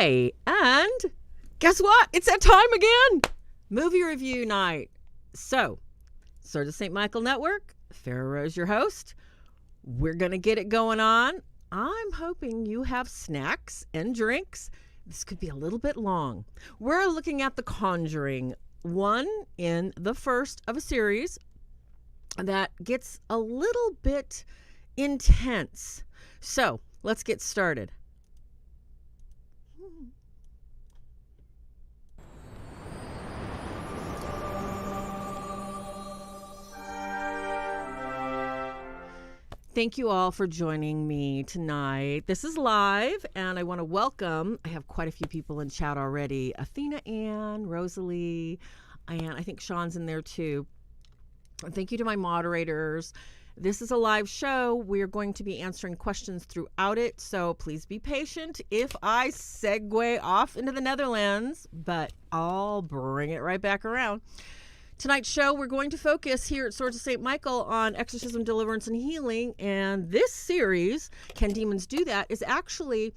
Hi, and guess what? It's that time again. Movie review night. So, Sword of St. Michael Network, Farrah Rose, your host. We're going to get it going on. I'm hoping you have snacks and drinks. This could be a little bit long. We're looking at The Conjuring, one in the first of a series that gets a little bit intense. So, let's get started. Thank you all for joining me tonight. This is live, and I want to welcome, I have quite a few people in chat already. Athena Ann, Rosalie, and I think Sean's in there too. Thank you to my moderators. This is a live show. We're going to be answering questions throughout it, so please be patient if I segue off into the Netherlands, but I'll bring it right back around. Tonight's show, we're going to focus here at Swords of St. Michael on Exorcism, Deliverance, and Healing. And this series, Can Demons Do That?, is actually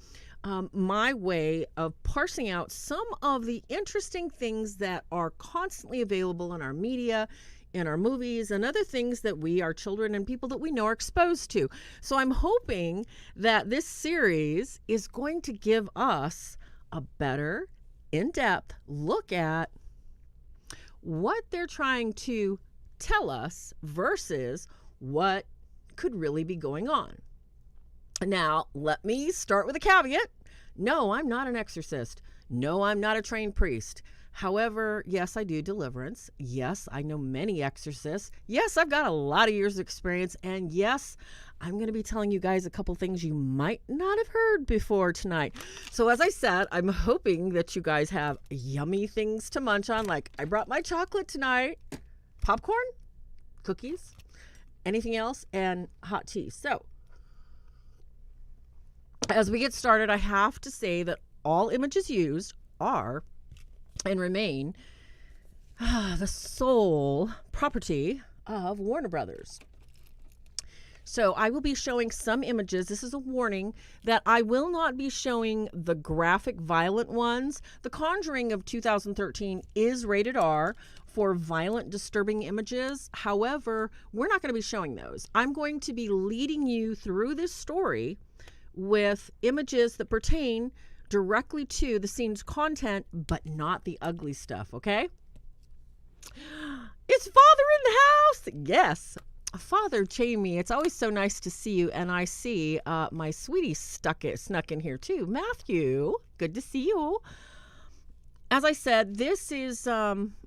my way of parsing out some of the interesting things that are constantly available in our media, in our movies, and other things that we, our children, and people that we know are exposed to. So I'm hoping that this series is going to give us a better, in-depth look at what they're trying to tell us versus what could really be going on. Now, let me start with a caveat. No, I'm not an exorcist. No, I'm not a trained priest. However, yes, I do deliverance. Yes, I know many exorcists. Yes, I've got a lot of years of experience. And yes, I'm going to be telling you guys a couple things you might not have heard before tonight. So as I said, I'm hoping that you guys have yummy things to munch on. Like I brought my chocolate tonight, popcorn, cookies, anything else, and hot tea. So as we get started, I have to say that all images used are and remain the sole property of Warner Brothers. So I will be showing some images. This is a warning that I will not be showing the graphic, violent ones. The Conjuring of 2013 is rated R for violent, disturbing images. However, we're not going to be showing those. I'm going to be leading you through this story with images that pertain directly to the scene's content, but not the ugly stuff, okay? Is Father in the house? Yes. Father Jamie, it's always so nice to see you, and I see my sweetie snuck in here too. Matthew, good to see you. As I said, this is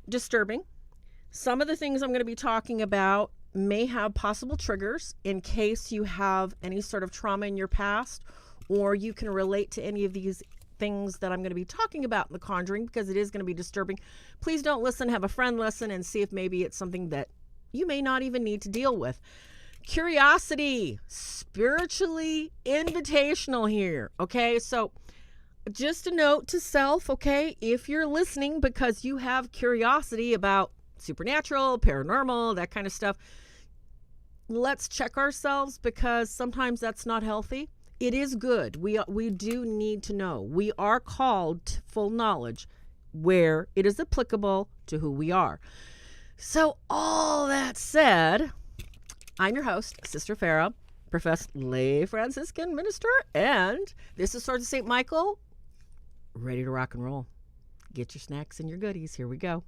disturbing. Some of the things I'm going to be talking about may have possible triggers in case you have any sort of trauma in your past, or you can relate to any of these things that I'm going to be talking about in The Conjuring, because it is going to be disturbing. Please don't listen. Have a friend listen and see if maybe it's something that you may not even need to deal with. Curiosity, spiritually invitational here. Okay, so just a note to self, okay, if you're listening because you have curiosity about supernatural, paranormal, that kind of stuff, let's check ourselves, because sometimes that's not healthy. It is good. We do need to know. We are called to full knowledge where it is applicable to who we are. So all that said, I'm your host, Sister Farrah, professed lay Franciscan minister, and this is Swords of St. Michael, ready to rock and roll. Get your snacks and your goodies. Here we go.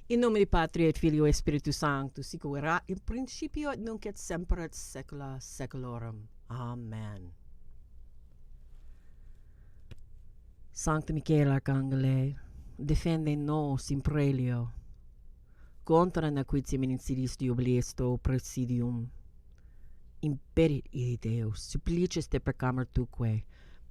In nome di Patria et Filio et Spiritus Sanctus, sic erat in principio et nunc et semper et saecula saeculorum. Amen. Sancta Michael Arcangele, defende nos in prelio, contra nequitiam in insidiis diabolesto presidium, imperit idi Deus, supplices te pecamur tuque,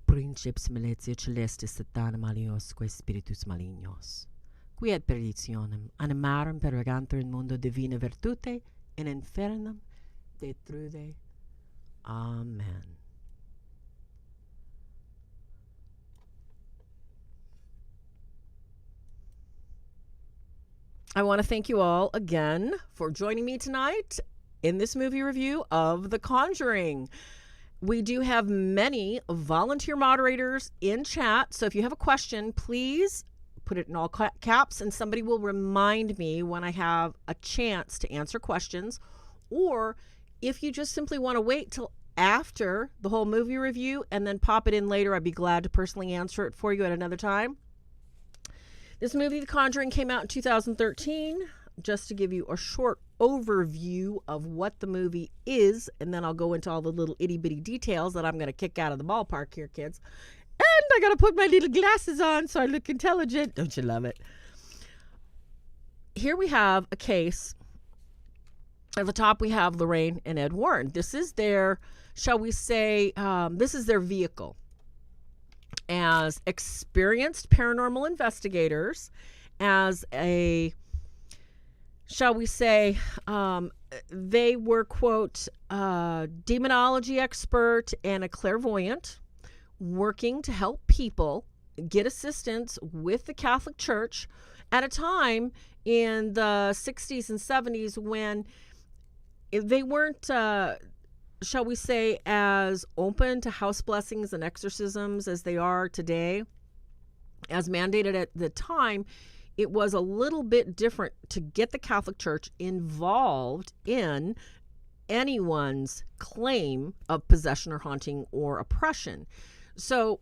princeps maletia celestis satanam aliosque spiritus malignos, qui et perditionem animarum pervegantur in mundo divina virtute, in infernum detrude. Amen. I want to thank you all again for joining me tonight in this movie review of The Conjuring. We do have many volunteer moderators in chat. So if you have a question, please put it in all caps and somebody will remind me when I have a chance to answer questions. Or if you just simply want to wait till after the whole movie review and then pop it in later, I'd be glad to personally answer it for you at another time. This movie, The Conjuring, came out in 2013. Just to give you a short overview of what the movie is, and then I'll go into all the little itty-bitty details that I'm going to kick out of the ballpark here, kids. And I got to put my little glasses on so I look intelligent. Don't you love it? Here we have a case. At the top, we have Lorraine and Ed Warren. This is their, shall we say, this is their vehicle. As experienced paranormal investigators, as a, shall we say, they were, quote, a demonology expert and a clairvoyant working to help people get assistance with the Catholic Church at a time in the 60s and 70s when they weren't, shall we say, as open to house blessings and exorcisms as they are today. As mandated at the time, it was a little bit different to get the Catholic Church involved in anyone's claim of possession or haunting or oppression. So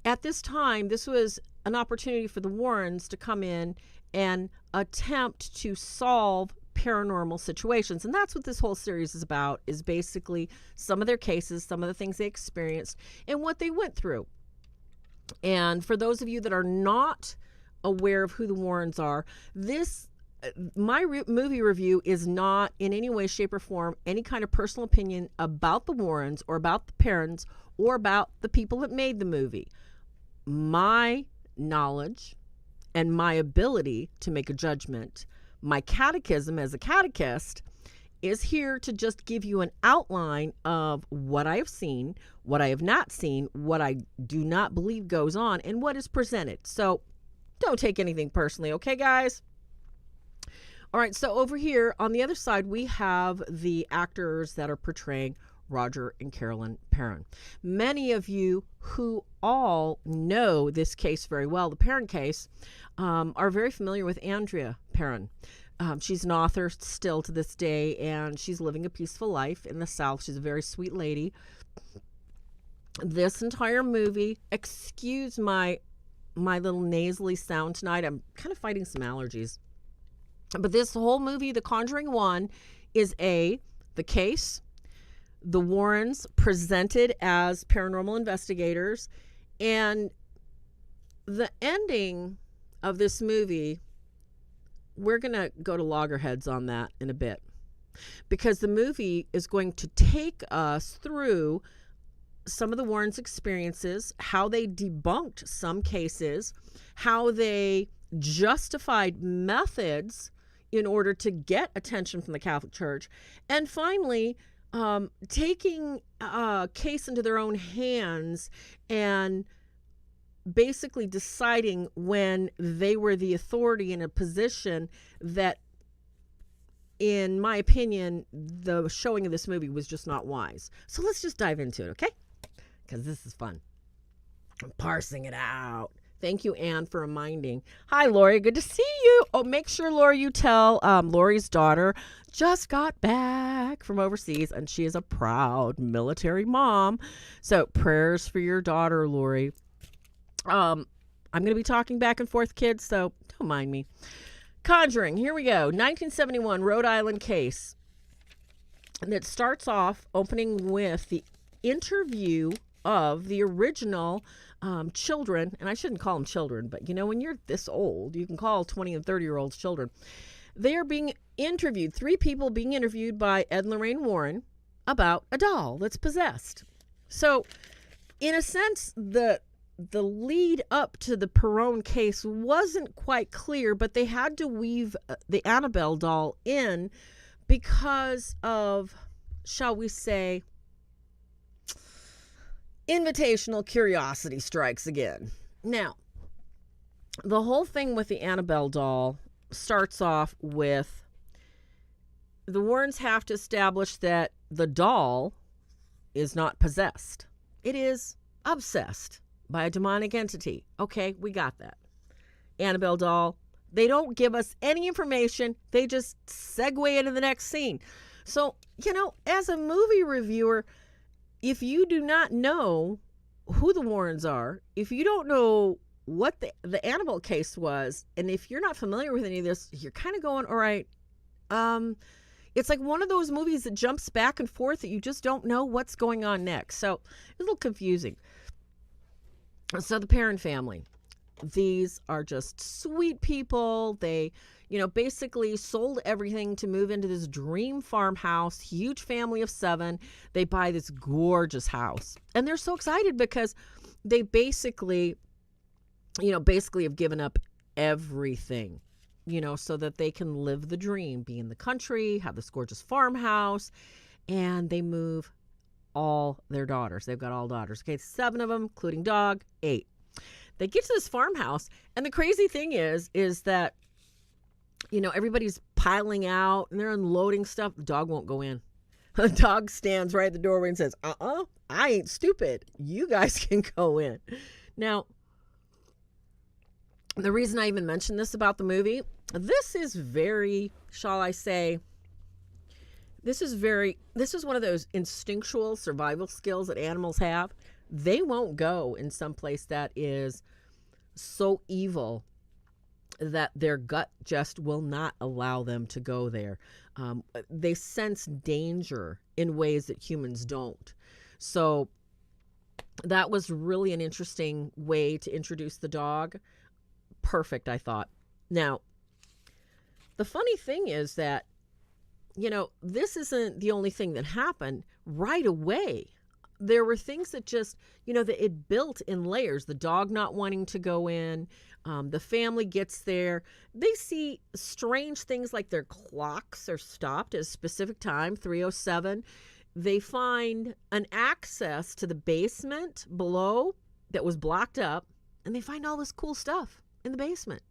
at this time, this was an opportunity for the Warrens to come in and attempt to solve paranormal situations. And that's what this whole series is about, is basically some of their cases, some of the things they experienced, and what they went through. And for those of you that are not aware of who the Warrens are, my movie review is not in any way, shape, or form any kind of personal opinion about the Warrens or about the parents or about the people that made the movie. My knowledge and my ability to make a judgment, my catechism as a catechist, is here to just give you an outline of what I have seen, what I have not seen, what I do not believe goes on, and what is presented. So don't take anything personally, okay, guys? All right, so over here on the other side, we have the actors that are portraying Roger and Carolyn Perron. Many of you who all know this case very well, the Perron case, are very familiar with Andrea Perron. She's an author still to this day, and she's living a peaceful life in the South. She's a very sweet lady. This entire movie, excuse my little nasally sound tonight. I'm kind of fighting some allergies. But this whole movie, The Conjuring 1, is the case, the Warrens presented as paranormal investigators, and the ending of this movie, we're going to go to loggerheads on that in a bit, because the movie is going to take us through some of the Warrens' experiences, how they debunked some cases, how they justified methods in order to get attention from the Catholic Church, and finally taking a case into their own hands and basically deciding when they were the authority in a position that, in my opinion, the showing of this movie was just not wise. So let's just dive into it, okay? Because this is fun. I'm parsing it out. Thank you, Anne, for reminding. Hi, Lori. Good to see you. Oh, make sure, Lori, you tell Lori's daughter just got back from overseas, and she is a proud military mom. So prayers for your daughter, Lori. I'm going to be talking back and forth, kids, so don't mind me. Conjuring, here we go. 1971 Rhode Island case. And it starts off opening with the interview of the original children, and I shouldn't call them children, but you know, when you're this old, you can call 20 and 30-year-olds children. They are being interviewed, 3 people being interviewed by Ed and Lorraine Warren about a doll that's possessed. So, in a sense, the lead up to the Perron case wasn't quite clear, but they had to weave the Annabelle doll in because of, shall we say, invitational curiosity strikes again. Now, the whole thing with the Annabelle doll starts off with the Warrens have to establish that the doll is not possessed. It is obsessed by a demonic entity. Okay, we got that. Annabelle doll. They don't give us any information. They just segue into the next scene. So, as a movie reviewer, if you do not know who the Warrens are, if you don't know what the Annabelle case was, and if you're not familiar with any of this, you're kind of going, all right, it's like one of those movies that jumps back and forth that you just don't know what's going on next. So it's a little confusing. So the Perron family, these are just sweet people. They, basically sold everything to move into this dream farmhouse, huge family of 7. They buy this gorgeous house. And they're so excited because they basically have given up everything, so that they can live the dream, be in the country, have this gorgeous farmhouse, and they move all their daughters. They've got all daughters. Okay, 7 of them, including dog, 8. They get to this farmhouse, and the crazy thing is that, everybody's piling out, and they're unloading stuff. The dog won't go in. The dog stands right at the doorway and says, I ain't stupid. You guys can go in. Now, the reason I even mentioned this about the movie, this is very, shall I say, this is one of those instinctual survival skills that animals have. They won't go in some place that is so evil that their gut just will not allow them to go there. They sense danger in ways that humans don't. So that was really an interesting way to introduce the dog. Perfect, I thought. Now, the funny thing is that, this isn't the only thing that happened right away. There were things that just, that it built in layers. The dog not wanting to go in. The family gets there. They see strange things like their clocks are stopped at a specific time, 3:07. They find an access to the basement below that was blocked up, and they find all this cool stuff in the basement.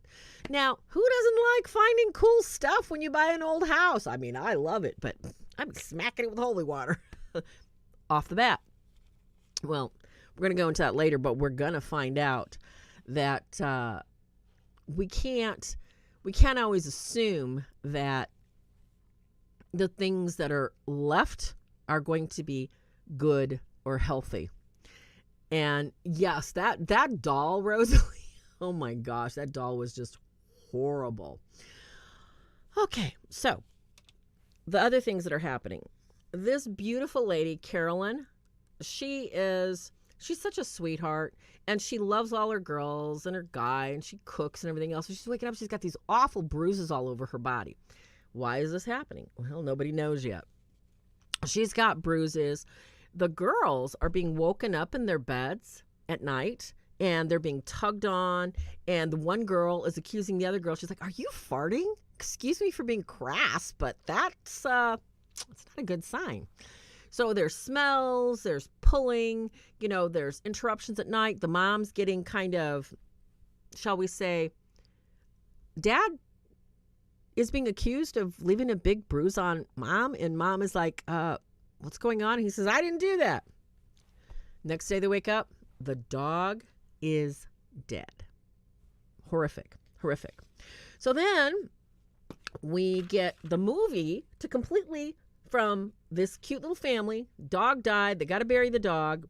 Now, who doesn't like finding cool stuff when you buy an old house? I mean, I love it, but I'm smacking it with holy water off the bat. Well, we're going to go into that later, but we're going to find out that we can't always assume that the things that are left are going to be good or healthy. And yes, that doll, Rosalie, oh my gosh, that doll was just horrible. Okay, so the other things that are happening. This beautiful lady, Carolyn, she's such a sweetheart, and she loves all her girls and her guy, and she cooks and everything else. So she's waking up, she's got these awful bruises all over her body. Why is this happening? Well, nobody knows yet. She's got bruises. The girls are being woken up in their beds at night, and they're being tugged on, and the one girl is accusing the other girl. She's like, "Are you farting? Excuse me for being crass, but it's not a good sign." So there's smells, there's pulling, there's interruptions at night. The mom's getting kind of, shall we say, Dad is being accused of leaving a big bruise on Mom, and Mom is like, what's going on? And he says, I didn't do that. Next day they wake up, the dog is dead. Horrific. So then we get the movie to completely, from this cute little family, dog died, they got to bury the dog,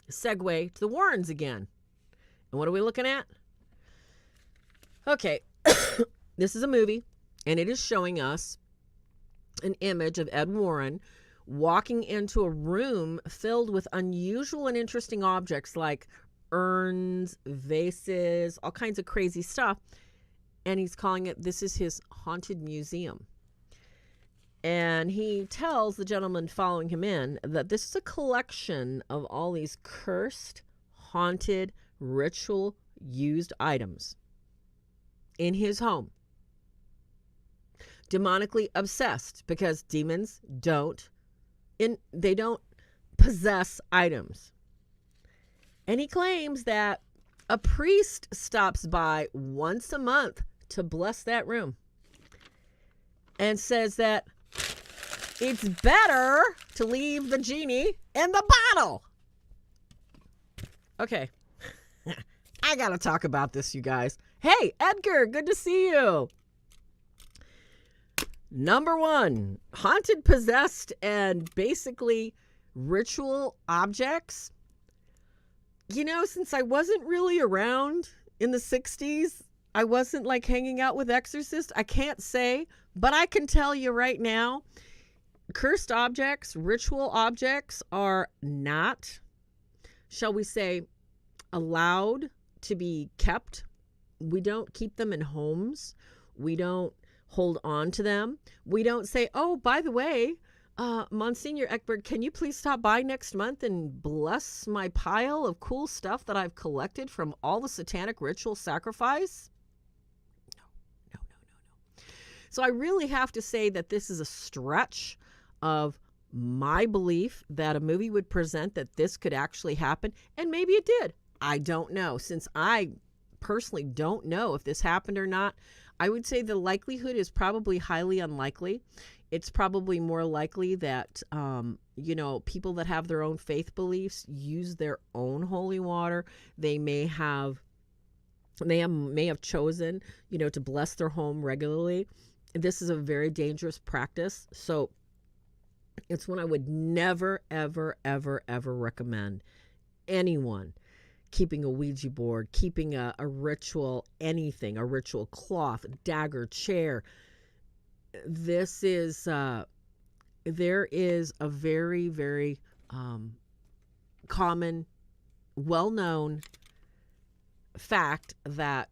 segue to the Warrens again. And what are we looking at? Okay, this is a movie, and it is showing us an image of Ed Warren walking into a room filled with unusual and interesting objects like urns, vases, all kinds of crazy stuff. And he's calling it, this is his haunted museum. And he tells the gentleman following him in that this is a collection of all these cursed, haunted, ritual-used items in his home. Demonically obsessed, because demons don't possess items. And he claims that a priest stops by once a month to bless that room, and says that it's better to leave the genie in the bottle. Okay. I got to talk about this, you guys. Hey, Edgar, good to see you. Number 1, haunted, possessed, and basically ritual objects. You know, since I wasn't really around in the 60s, I wasn't like hanging out with exorcists. I can't say, but I can tell you right now, cursed objects, ritual objects are not, shall we say, allowed to be kept. We don't keep them in homes. We don't hold on to them. We don't say, oh, by the way, Monsignor Eckberg, can you please stop by next month and bless my pile of cool stuff that I've collected from all the satanic ritual sacrifice? No. So I really have to say that this is a stretch of my belief that a movie would present that this could actually happen. And maybe it did. I don't know. Since I personally don't know if this happened or not, I would say the likelihood is probably highly unlikely. It's probably more likely that, people that have their own faith beliefs use their own holy water. They may have chosen, to bless their home regularly. This is a very dangerous practice. So it's one I would never, ever, ever, ever recommend anyone keeping a Ouija board, keeping a ritual, anything, a ritual cloth, dagger, chair. This is, there is a very, very common, well-known fact that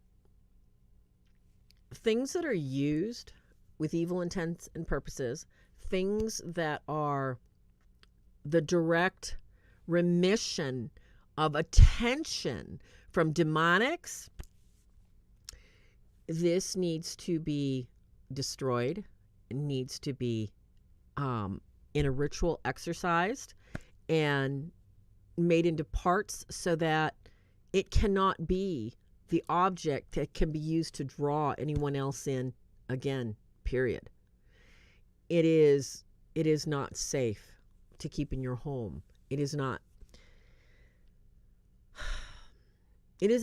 things that are used with evil intents and purposes, things that are the direct remission of attention from demonics, this needs to be destroyed. It needs to be in a ritual exercised and made into parts so that it cannot be the object that can be used to draw anyone else in again, period. It is not safe to keep in your home. It is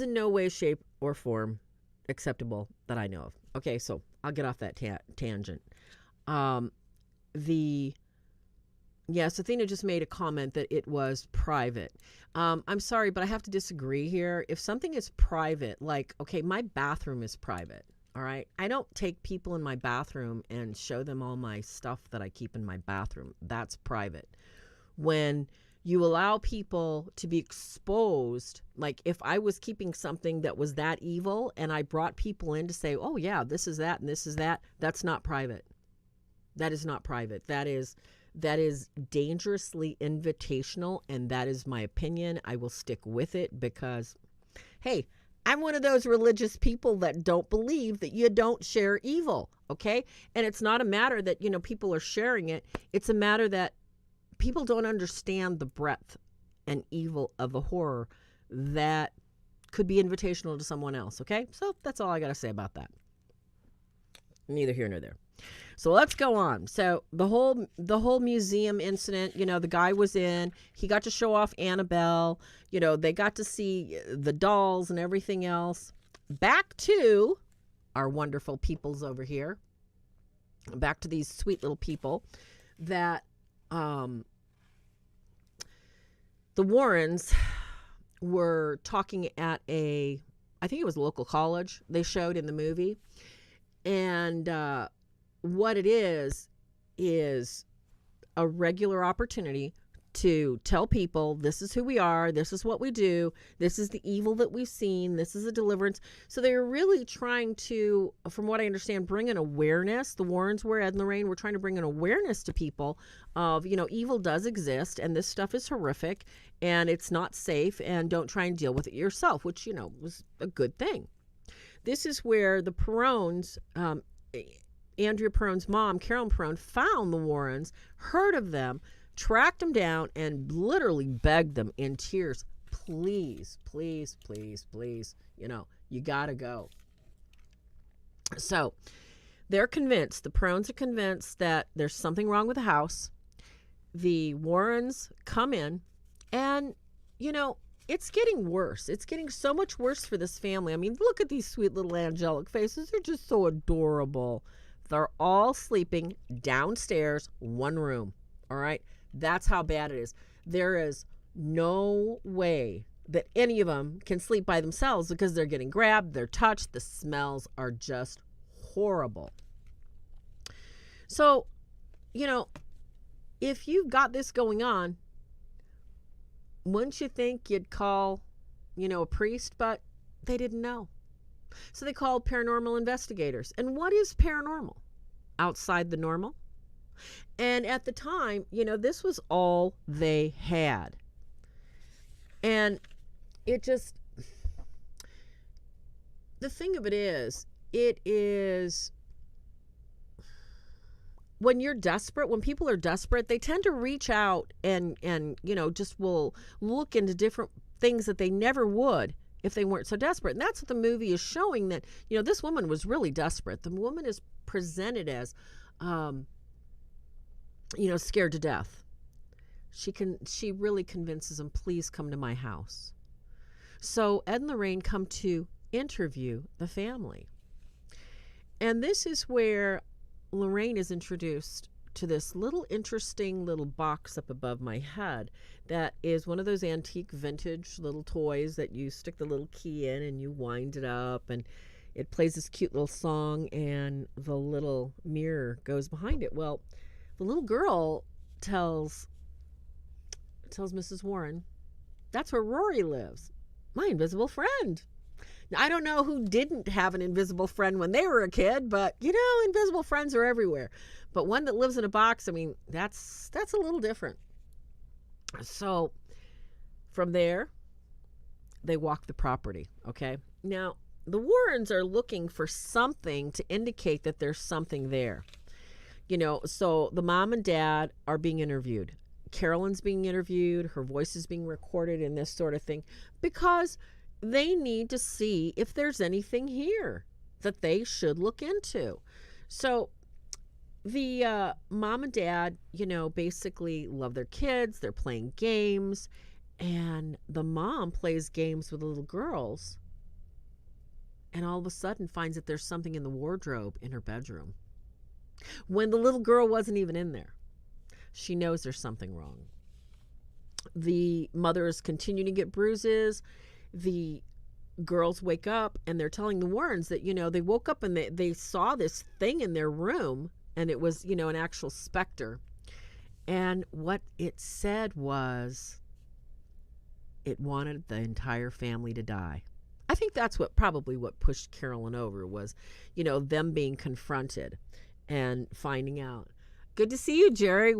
in no way, shape, or form acceptable that I know of. Okay, so I'll get off that tangent. Yes, Athena just made a comment that it was private. I'm sorry, but I have to disagree here. If something is private, like, okay, my bathroom is private, all right? I don't take people in my bathroom and show them all my stuff that I keep in my bathroom. That's private. When you allow people to be exposed, like if I was keeping something that was that evil and I brought people in to say, oh yeah, this is that and this is that, that's not private. That is not private. That is dangerously invitational, and that is my opinion. I will stick with it because, hey, I'm one of those religious people that don't believe that you don't share evil, okay? And it's not a matter that, people are sharing it. It's a matter that people don't understand the breadth and evil of the horror that could be invitational to someone else, okay? So that's all I got to say about that. Neither here nor there. So let's go on. So the whole museum incident, the guy was in, he got to show off Annabelle, they got to see the dolls and everything else. Back to our wonderful peoples over here. Back to these sweet little people that the Warrens were talking at I think it was a local college they showed in the movie. And what it is a regular opportunity to tell people this is who we are, this is what we do, this is the evil that we've seen, this is a deliverance. So they're really trying to, from what I understand, bring an awareness. The Warrens were, Ed and Lorraine were trying to bring an awareness to people of, evil does exist and this stuff is horrific and it's not safe, and don't try and deal with it yourself, which, was a good thing. This is where the Perones, Andrea Perone's mom, Carolyn Perone, found the Warrens, heard of them, tracked them down, and literally begged them in tears, please, please, please, please, you got to go. So they're convinced, the Perones are convinced that there's something wrong with the house. The Warrens come in, and, it's getting worse. It's getting so much worse for this family. I mean, look at these sweet little angelic faces. They're just so adorable. They're all sleeping downstairs, one room. All right? That's how bad it is. There is no way that any of them can sleep by themselves because they're getting grabbed, they're touched. The smells are just horrible. So, if you've got this going on, wouldn't you think you'd call, a priest? But they didn't know. So they called paranormal investigators. And what is paranormal? Outside the normal. And at the time, this was all they had. And it just, the thing of it is, when you're desperate, when people are desperate, they tend to reach out and just will look into different things that they never would if they weren't so desperate. And that's what the movie is showing, that, this woman was really desperate. The woman is presented as, scared to death. She really convinces them, please come to my house. So Ed and Lorraine come to interview the family. And this is where Lorraine is introduced to this little interesting little box up above my head that is one of those antique vintage little toys that you stick the little key in and you wind it up and it plays this cute little song and the little mirror goes behind it. Well, the little girl tells Mrs. Warren, that's where Rory lives, my invisible friend. Now, I don't know who didn't have an invisible friend when they were a kid, but invisible friends are everywhere. But one that lives in a box, I mean, that's a little different. So from there, they walk the property, okay? Now, the Warrens are looking for something to indicate that there's something there. So the mom and dad are being interviewed. Carolyn's being interviewed. Her voice is being recorded and this sort of thing because they need to see if there's anything here that they should look into. So the mom and dad, basically love their kids. They're playing games. And the mom plays games with the little girls. And all of a sudden finds that there's something in the wardrobe in her bedroom. When the little girl wasn't even in there. She knows there's something wrong. The mothers continue to get bruises. The girls wake up and they're telling the Warrens that, they woke up and they saw this thing in their room and it was, an actual specter. And what it said was it wanted the entire family to die. I think that's probably what pushed Carolyn over was, them being confronted and finding out. Good to see you, Jerry.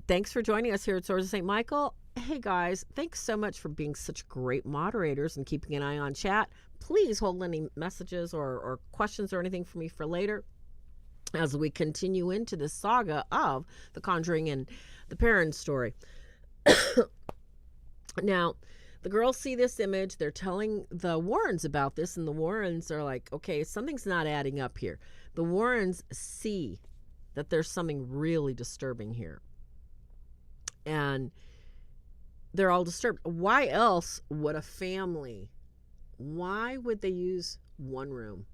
Thanks for joining us here at Swords of St. Michael. Hey guys, thanks so much for being such great moderators and keeping an eye on chat. Please hold any messages or questions or anything for me for later as we continue into this saga of the Conjuring and the Perron story. Now, the girls see this image. They're telling the Warrens about this, and the Warrens are like, okay, something's not adding up here. The Warrens see that there's something really disturbing here. And they're all disturbed. Why else would a family, why would they use one room?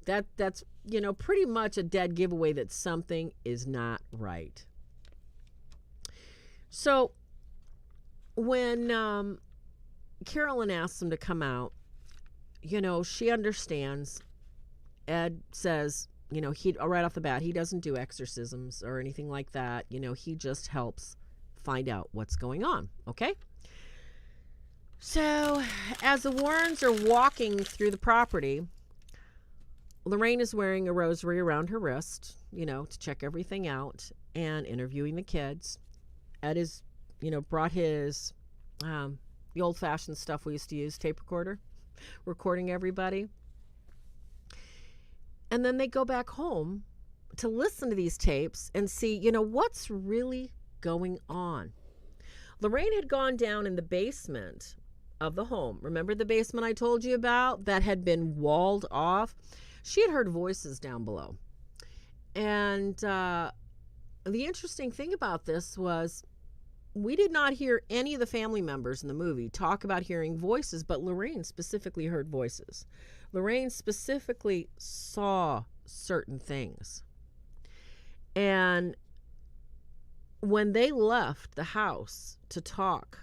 That's pretty much a dead giveaway that something is not right. So when Carolyn asks them to come out, she understands. Ed says, he right off the bat, he doesn't do exorcisms or anything like that. He just helps find out what's going on. Okay. So as the Warrens are walking through the property, Lorraine is wearing a rosary around her wrist, to check everything out and interviewing the kids. Ed is, brought his, the old fashioned stuff we used to use, tape recorder, recording everybody. And then they go back home to listen to these tapes and see, what's really going on. Lorraine had gone down in the basement of the home. Remember the basement I told you about that had been walled off? she had heard voices down below. And the interesting thing about this was we did not hear any of the family members in the movie talk about hearing voices, but Lorraine specifically heard voices. Lorraine specifically saw certain things. And when they left the house to talk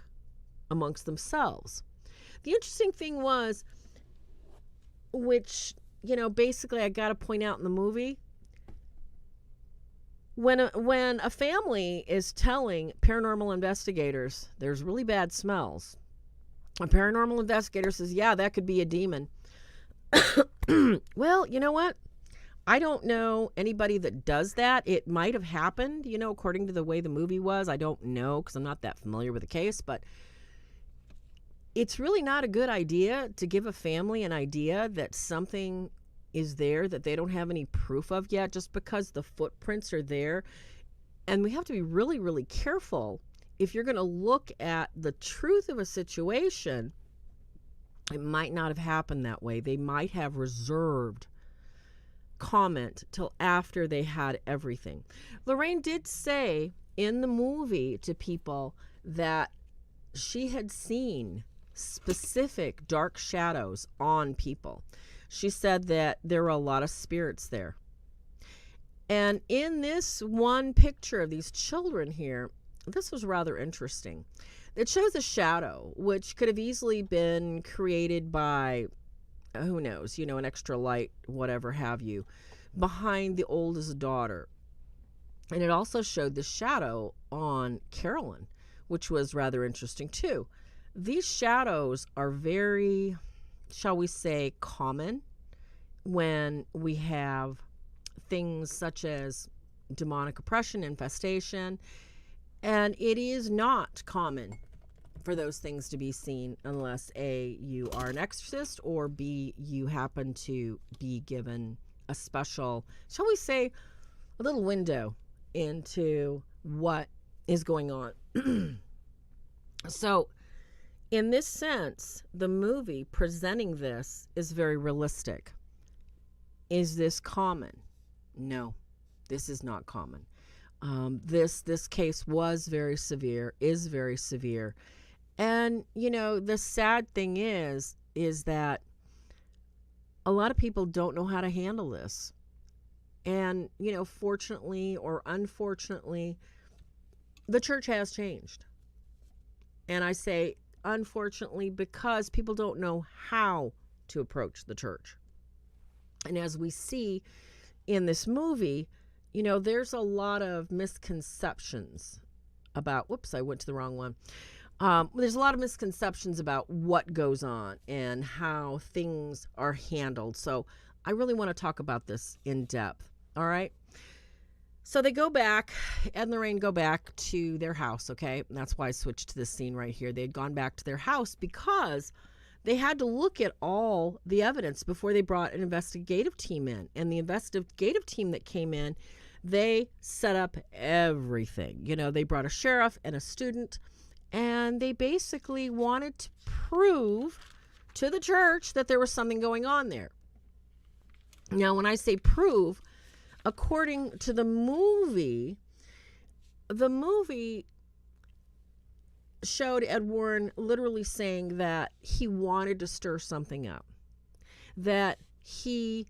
amongst themselves, the interesting thing was, which, basically I got to point out in the movie, when a family is telling paranormal investigators there's really bad smells, a paranormal investigator says, yeah, that could be a demon. Well, you know what? I don't know anybody that does that. It might have happened, according to the way the movie was. I don't know because I'm not that familiar with the case, but it's really not a good idea to give a family an idea that something is there that they don't have any proof of yet, just because the footprints are there. And we have to be really, really careful. If you're going to look at the truth of a situation, it might not have happened that way. They might have reserved comment till after they had everything. Lorraine did say in the movie to people that she had seen specific dark shadows on people. She said that there were a lot of spirits there. And in this one picture of these children here, this was rather interesting. It shows a shadow, which could have easily been created by, who knows, an extra light, whatever have you, behind the oldest daughter. And it also showed the shadow on Carolyn, which was rather interesting too. These shadows are very, shall we say, common when we have things such as demonic oppression, infestation, and it is not common for those things to be seen unless A, you are an exorcist, or B, you happen to be given a special, shall we say, a little window into what is going on. So in this sense, the movie presenting this is very realistic. Is this common? No, this is not common. This case was very severe, is very severe. And, the sad thing is that a lot of people don't know how to handle this. And, fortunately or unfortunately, the church has changed. And I say unfortunately because people don't know how to approach the church. And as we see in this movie, there's a lot of misconceptions about, whoops, I went to the wrong one. There's a lot of misconceptions about what goes on and how things are handled. So I really want to talk about this in depth. All right. So they go back, Ed and Lorraine go back to their house. Okay. And that's why I switched to this scene right here. They had gone back to their house because they had to look at all the evidence before they brought an investigative team in. And the investigative team that came in, they set up everything. They brought a sheriff and a student, and they basically wanted to prove to the church that there was something going on there. Now, when I say prove, according to the movie showed Ed Warren literally saying that he wanted to stir something up, that he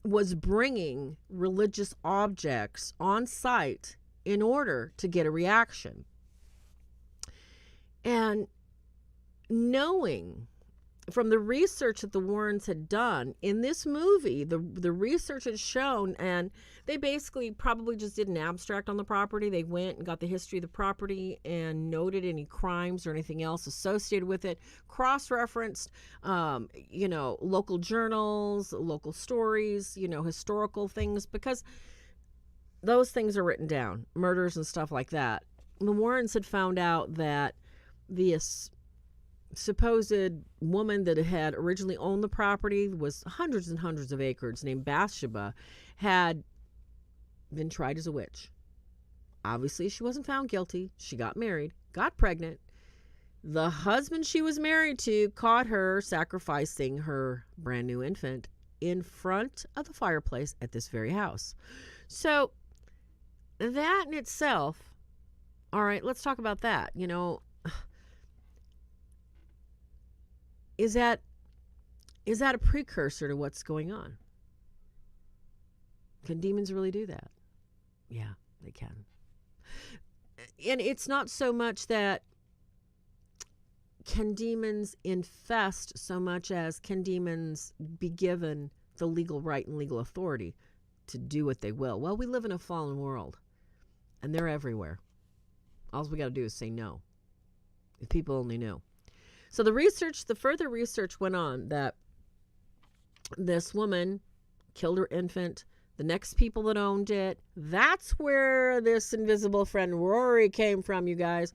was bringing religious objects on site in order to get a reaction. And knowing from the research that the Warrens had done in this movie, the research had shown, and they basically probably just did an abstract on the property. They went and got the history of the property and noted any crimes or anything else associated with it, cross-referenced, local journals, local stories, historical things, because those things are written down, murders and stuff like that. The Warrens had found out that this supposed woman that had originally owned the property, was hundreds and hundreds of acres, named Bathsheba, had been tried as a witch. Obviously, she wasn't found guilty. She got married, got pregnant. The husband she was married to caught her sacrificing her brand new infant in front of the fireplace at this very house. So that in itself, all right, let's talk about that. Is that a precursor to what's going on? Can demons really do that? Yeah, they can. And it's not so much that can demons infest so much as can demons be given the legal right and legal authority to do what they will. Well, we live in a fallen world, and they're everywhere. All we got to do is say no. If people only knew. So the further research went on that this woman killed her infant. The next people that owned it, that's where this invisible friend Rory came from, you guys.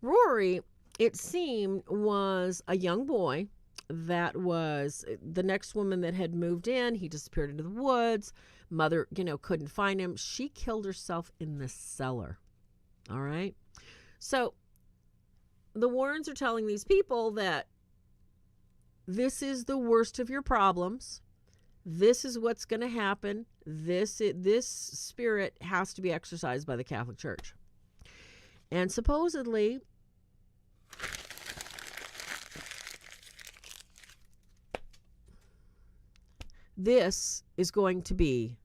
Rory, it seemed, was a young boy that was the next woman that had moved in. He disappeared into the woods. Mother, couldn't find him. She killed herself in the cellar. All right. So the Warrens are telling these people that this is the worst of your problems. This is what's going to happen. This spirit has to be exorcised by the Catholic Church. And supposedly, this is going to be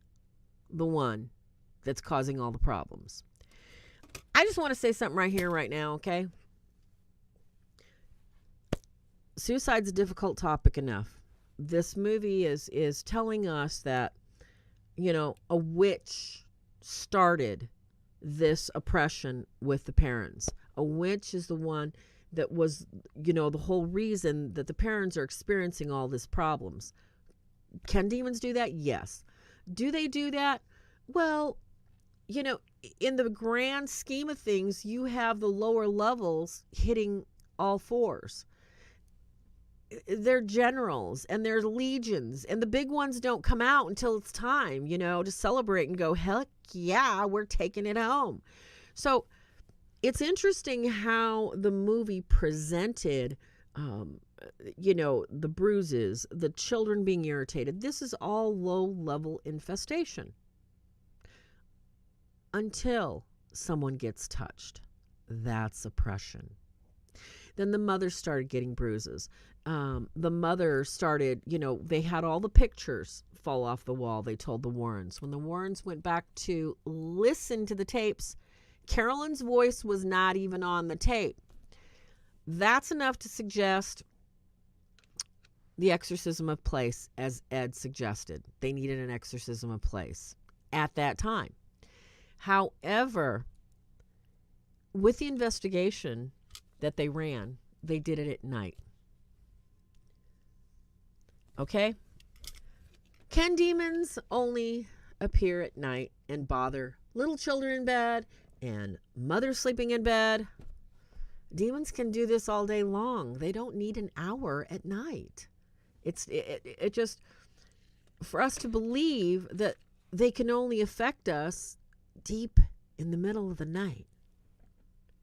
the one that's causing all the problems. I just want to say something right here, right now, okay? Suicide's a difficult topic enough. This movie is telling us that, a witch started this oppression with the parents. A witch is the one that was, the whole reason that the parents are experiencing all these problems. Can demons do that? Yes. Do they do that? Well, in the grand scheme of things, you have the lower levels hitting all fours. They're generals and they're legions, and the big ones don't come out until it's time, to celebrate and go, heck yeah, we're taking it home. So it's interesting how the movie presented, the bruises, the children being irritated. This is all low-level infestation until someone gets touched. That's oppression. Then the mother started getting bruises. The mother started, they had all the pictures fall off the wall, they told the Warrens. When the Warrens went back to listen to the tapes, Carolyn's voice was not even on the tape. That's enough to suggest the exorcism of place, as Ed suggested. They needed an exorcism of place at that time. However, with the investigation that they ran, they did it at night. Okay? Can demons only appear at night and bother little children in bed and mothers sleeping in bed? Demons can do this all day long. They don't need an hour at night. It just, for us to believe that they can only affect us deep in the middle of the night.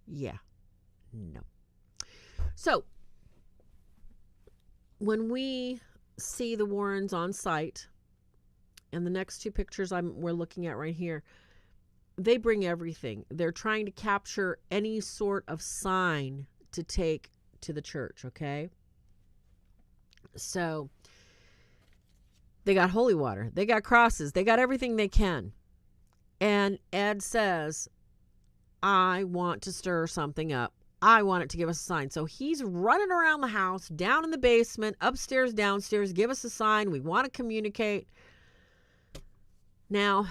Yeah. No. So, when we see the Warrens on site, and the next two pictures we're looking at right here, they bring everything. They're trying to capture any sort of sign to take to the church, okay? So, they got holy water. They got crosses. They got everything they can. And Ed says, I want to stir something up. I want it to give us a sign. So he's running around the house, down in the basement, upstairs, downstairs. Give us a sign. We want to communicate. Now,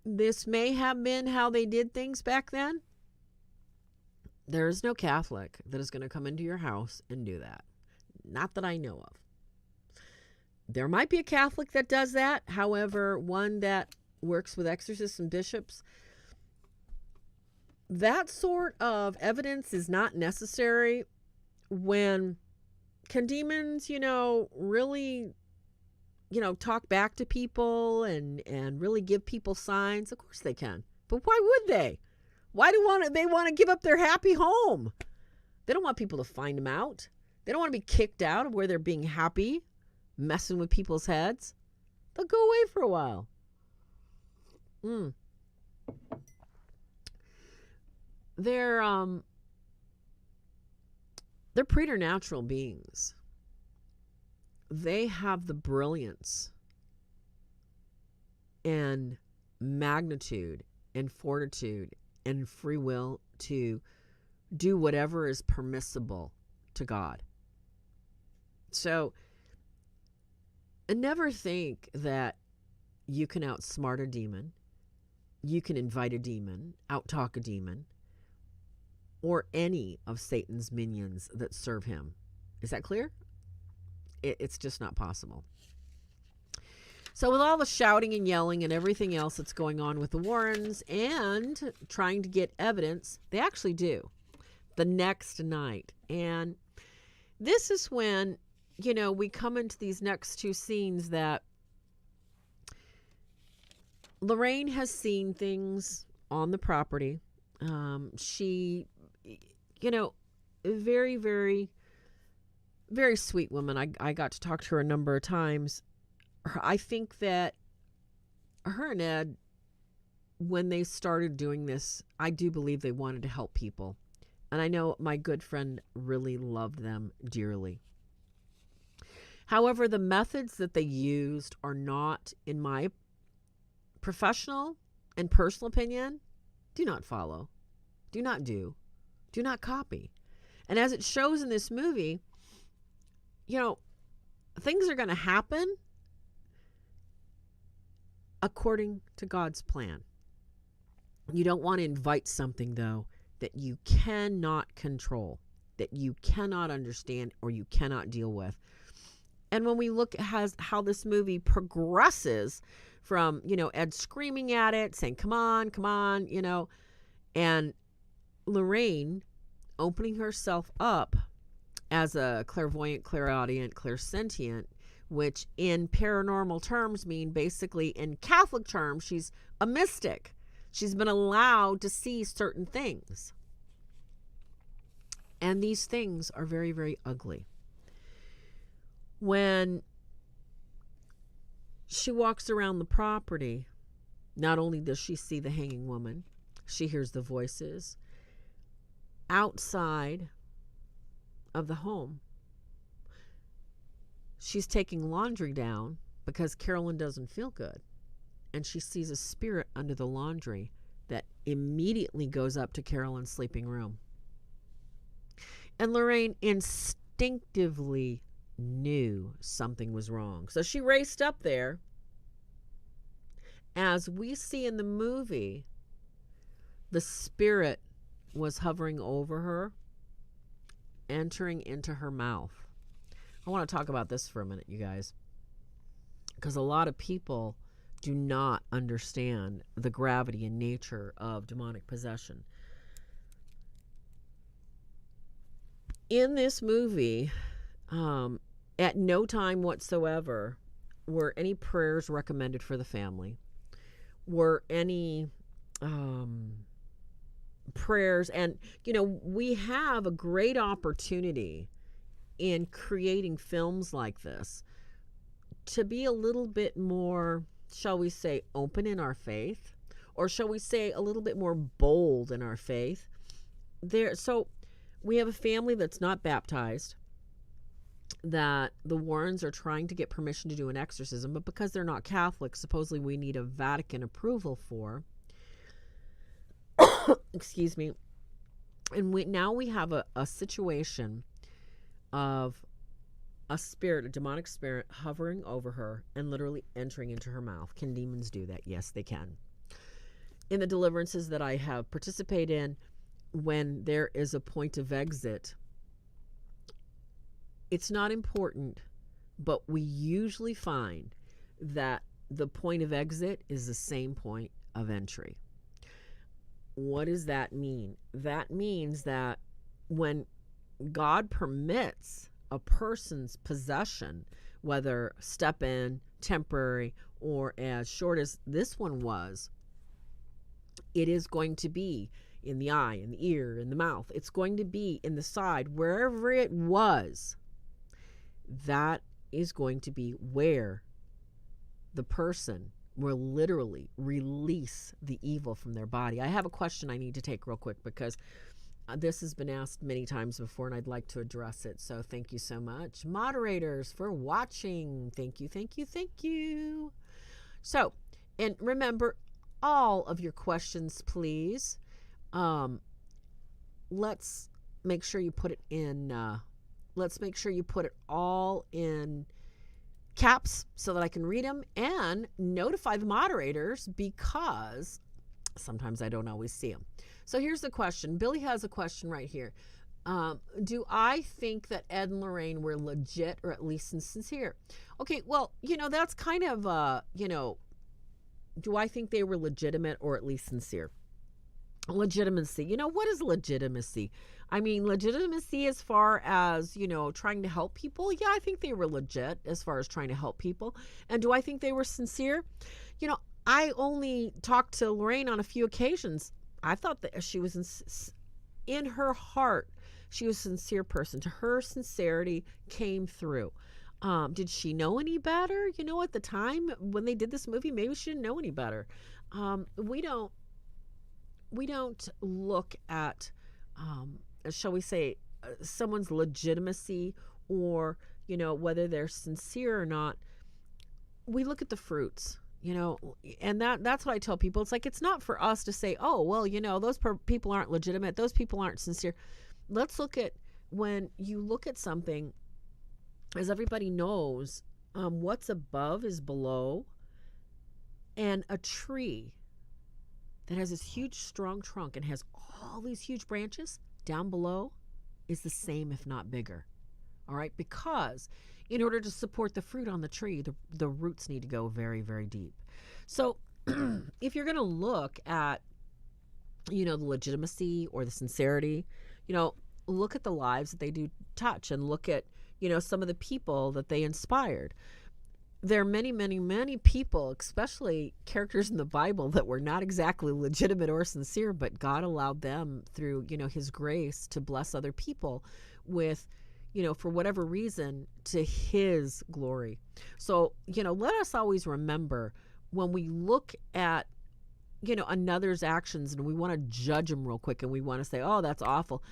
this may have been how they did things back then. There is no Catholic that is going to come into your house and do that. Not that I know of. There might be a Catholic that does that. However, one that works with exorcists and bishops, that sort of evidence is not necessary when can demons, really, talk back to people and really give people signs? Of course they can. But why would they? Why do they want to give up their happy home? They don't want people to find them out. They don't want to be kicked out of where they're being happy, messing with people's heads. They'll go away for a while. They're preternatural beings. They have the brilliance and magnitude and fortitude and free will to do whatever is permissible to God. So never think that you can outsmart a demon, you can invite a demon, outtalk a demon, or any of Satan's minions that serve him. Is that clear? It's just not possible. So with all the shouting and yelling and everything else that's going on with the Warrens and trying to get evidence, they actually do the next night. And this is when, we come into these next two scenes that Lorraine has seen things on the property. She, very, very, very sweet woman. I got to talk to her a number of times. I think that her and Ed, when they started doing this, I do believe they wanted to help people. And I know my good friend really loved them dearly. However, the methods that they used are not, in my professional and personal opinion, do not follow, do not do not copy. And as it shows in this movie, things are going to happen according to God's plan. You don't want to invite something, though, that you cannot control, that you cannot understand, or you cannot deal with. And when we look at how this movie progresses from, Ed screaming at it, saying, come on, and Lorraine opening herself up as a clairvoyant, clairaudient, clairsentient, which in paranormal terms mean basically in Catholic terms, she's a mystic. She's been allowed to see certain things. And these things are very, very ugly. When she walks around the property, not only does she see the hanging woman, she hears the voices outside of the home. She's taking laundry down because Carolyn doesn't feel good. And she sees a spirit under the laundry that immediately goes up to Carolyn's sleeping room. And Lorraine instinctively knew something was wrong. So she raced up there. As we see in the movie, the spirit was hovering over her, entering into her mouth. I want to talk about this for a minute, you guys, because a lot of people do not understand the gravity and nature of demonic possession. In this movie, at no time whatsoever were any prayers recommended for the family, were any prayers. And, we have a great opportunity in creating films like this to be a little bit more, shall we say, open in our faith, or shall we say a little bit more bold in our faith. So we have a family that's not baptized, that the Warrens are trying to get permission to do an exorcism, but because they're not Catholic, supposedly we need a Vatican approval for. Excuse me. And we have a situation of a spirit, a demonic spirit, hovering over her and literally entering into her mouth. Can demons do that? Yes, they can. In the deliverances that I have participated in, when there is a point of exit, it's not important, but we usually find that the point of exit is the same point of entry. What does that mean? That means that when God permits a person's possession, whether step in, temporary, or as short as this one was, it is going to be in the eye, in the ear, in the mouth. It's going to be in the side, wherever it was. That is going to be where the person will literally release the evil from their body. I have a question I need to take real quick because this has been asked many times before and I'd like to address it. So thank you so much, moderators, for watching. Thank you, thank you, thank you. So, and remember, all of your questions, please. Let's make sure you put it in, let's make sure you put it all in caps so that I can read them and notify the moderators, because sometimes I don't always see them. So here's the question. Billy has a question right here. Do I think that Ed and Lorraine were legit, or at least sincere? Okay, well, that's kind of, do I think they were legitimate or at least sincere? Legitimacy. What is legitimacy? I mean, legitimacy as far as, trying to help people. Yeah, I think they were legit as far as trying to help people. And do I think they were sincere? I only talked to Lorraine on a few occasions. I thought that she was in her heart, she was a sincere person. To her, sincerity came through. Did she know any better? At the time when they did this movie, maybe she didn't know any better. We don't look at, shall we say, someone's legitimacy or, whether they're sincere or not. We look at the fruits. And that's what I tell people. It's like, it's not for us to say, oh, well, those people aren't legitimate. Those people aren't sincere. Let's look at, when you look at something, as everybody knows, what's above is below. And a tree that has this huge, strong trunk and has all these huge branches down below is the same, if not bigger. All right, because in order to support the fruit on the tree, the roots need to go very, very deep. So if you're going to look at, the legitimacy or the sincerity, look at the lives that they do touch, and look at, some of the people that they inspired. There are many, many, many people, especially characters in the Bible, that were not exactly legitimate or sincere, but God allowed them through, his grace to bless other people with, for whatever reason, to his glory. So, let us always remember, when we look at, another's actions and we want to judge them real quick and we want to say, oh, that's awful.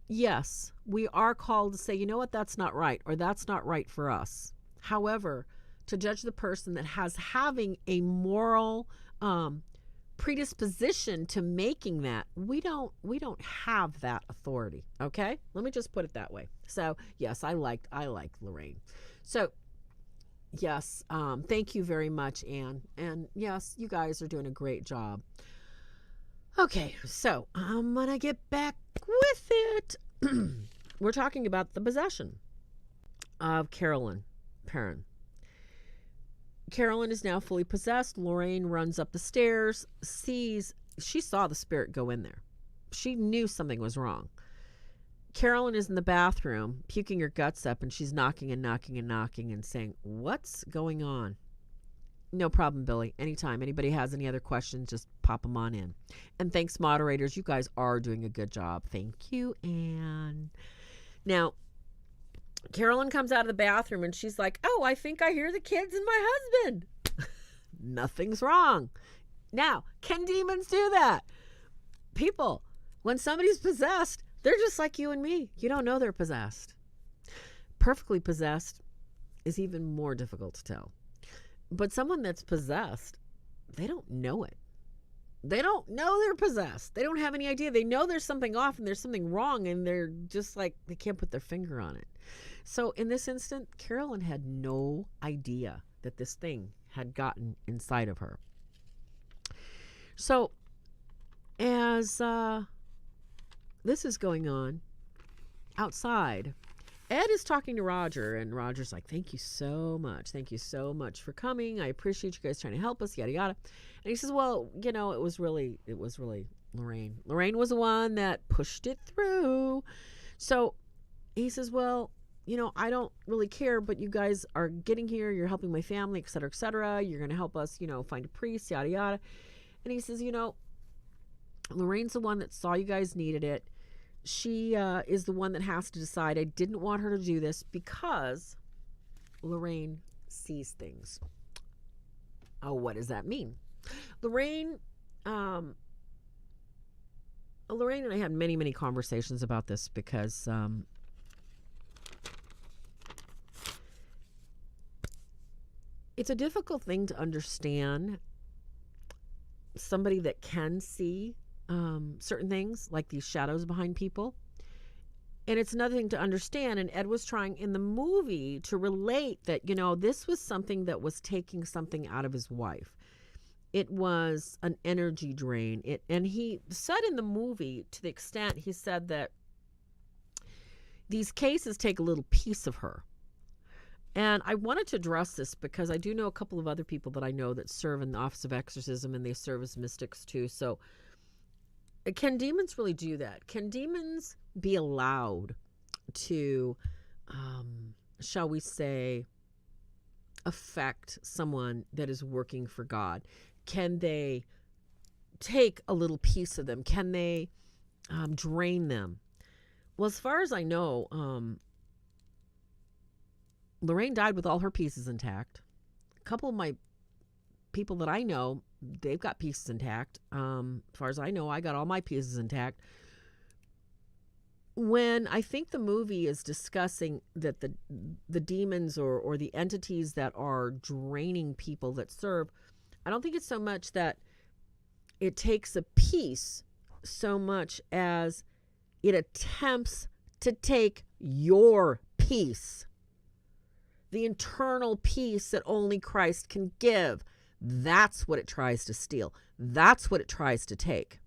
Yes, we are called to say, you know what, that's not right, or that's not right for us. However, to judge the person that having a moral predisposition to making that, we don't have that authority. Okay, let me just put it that way. So yes, I liked Lorraine. So yes, thank you very much, Anne. And yes, you guys are doing a great job. Okay, so I'm gonna get back with it. We're talking about the possession of Carolyn Perrin. Carolyn is now fully possessed. Lorraine runs up the stairs, she saw the spirit go in there. She knew something was wrong. Carolyn is in the bathroom, puking her guts up, and she's knocking and knocking and knocking and saying, what's going on? No problem, Billy. Anytime. Anybody has any other questions, just pop them on in. And thanks, moderators. You guys are doing a good job. Thank you, Anne. Now, Carolyn comes out of the bathroom and she's like, oh, I think I hear the kids and my husband. Nothing's wrong. Now, can demons do that? People, when somebody's possessed, they're just like you and me. You don't know they're possessed. Perfectly possessed is even more difficult to tell. But someone that's possessed, they don't know it. They don't know they're possessed. They don't have any idea. They know there's something off and there's something wrong, and they're just like, they can't put their finger on it. So in this instant, Carolyn had no idea that this thing had gotten inside of her. So as this is going on outside, Ed is talking to Roger, and Roger's like, thank you so much. Thank you so much for coming. I appreciate you guys trying to help us, yada, yada. And he says, well, it was really Lorraine. Lorraine was the one that pushed it through. So he says, well, I don't really care, but you guys are getting here. You're helping my family, et cetera, et cetera. You're going to help us, find a priest, yada, yada. And he says, Lorraine's the one that saw you guys needed it. She is the one that has to decide. I didn't want her to do this because Lorraine sees things. Oh, what does that mean? Lorraine and I had many, many conversations about this because it's a difficult thing to understand. Somebody that can see certain things, like these shadows behind people. And it's another thing to understand. And Ed was trying in the movie to relate that, this was something that was taking something out of his wife. It was an energy drain. And he said in the movie, to the extent he said that these cases take a little piece of her. And I wanted to address this because I do know a couple of other people that I know that serve in the Office of Exorcism, and they serve as mystics too. So can demons really do that? Can demons be allowed to, shall we say, affect someone that is working for God? Can they take a little piece of them? Can they drain them? Well, as far as I know, Lorraine died with all her pieces intact. A couple of my people that I know, they've got pieces intact. As far as I know, I got all my pieces intact. When I think the movie is discussing that the demons or the entities that are draining people that serve, I don't think it's so much that it takes a piece so much as it attempts to take your peace. The internal peace that only Christ can give. That's what it tries to steal. That's what it tries to take.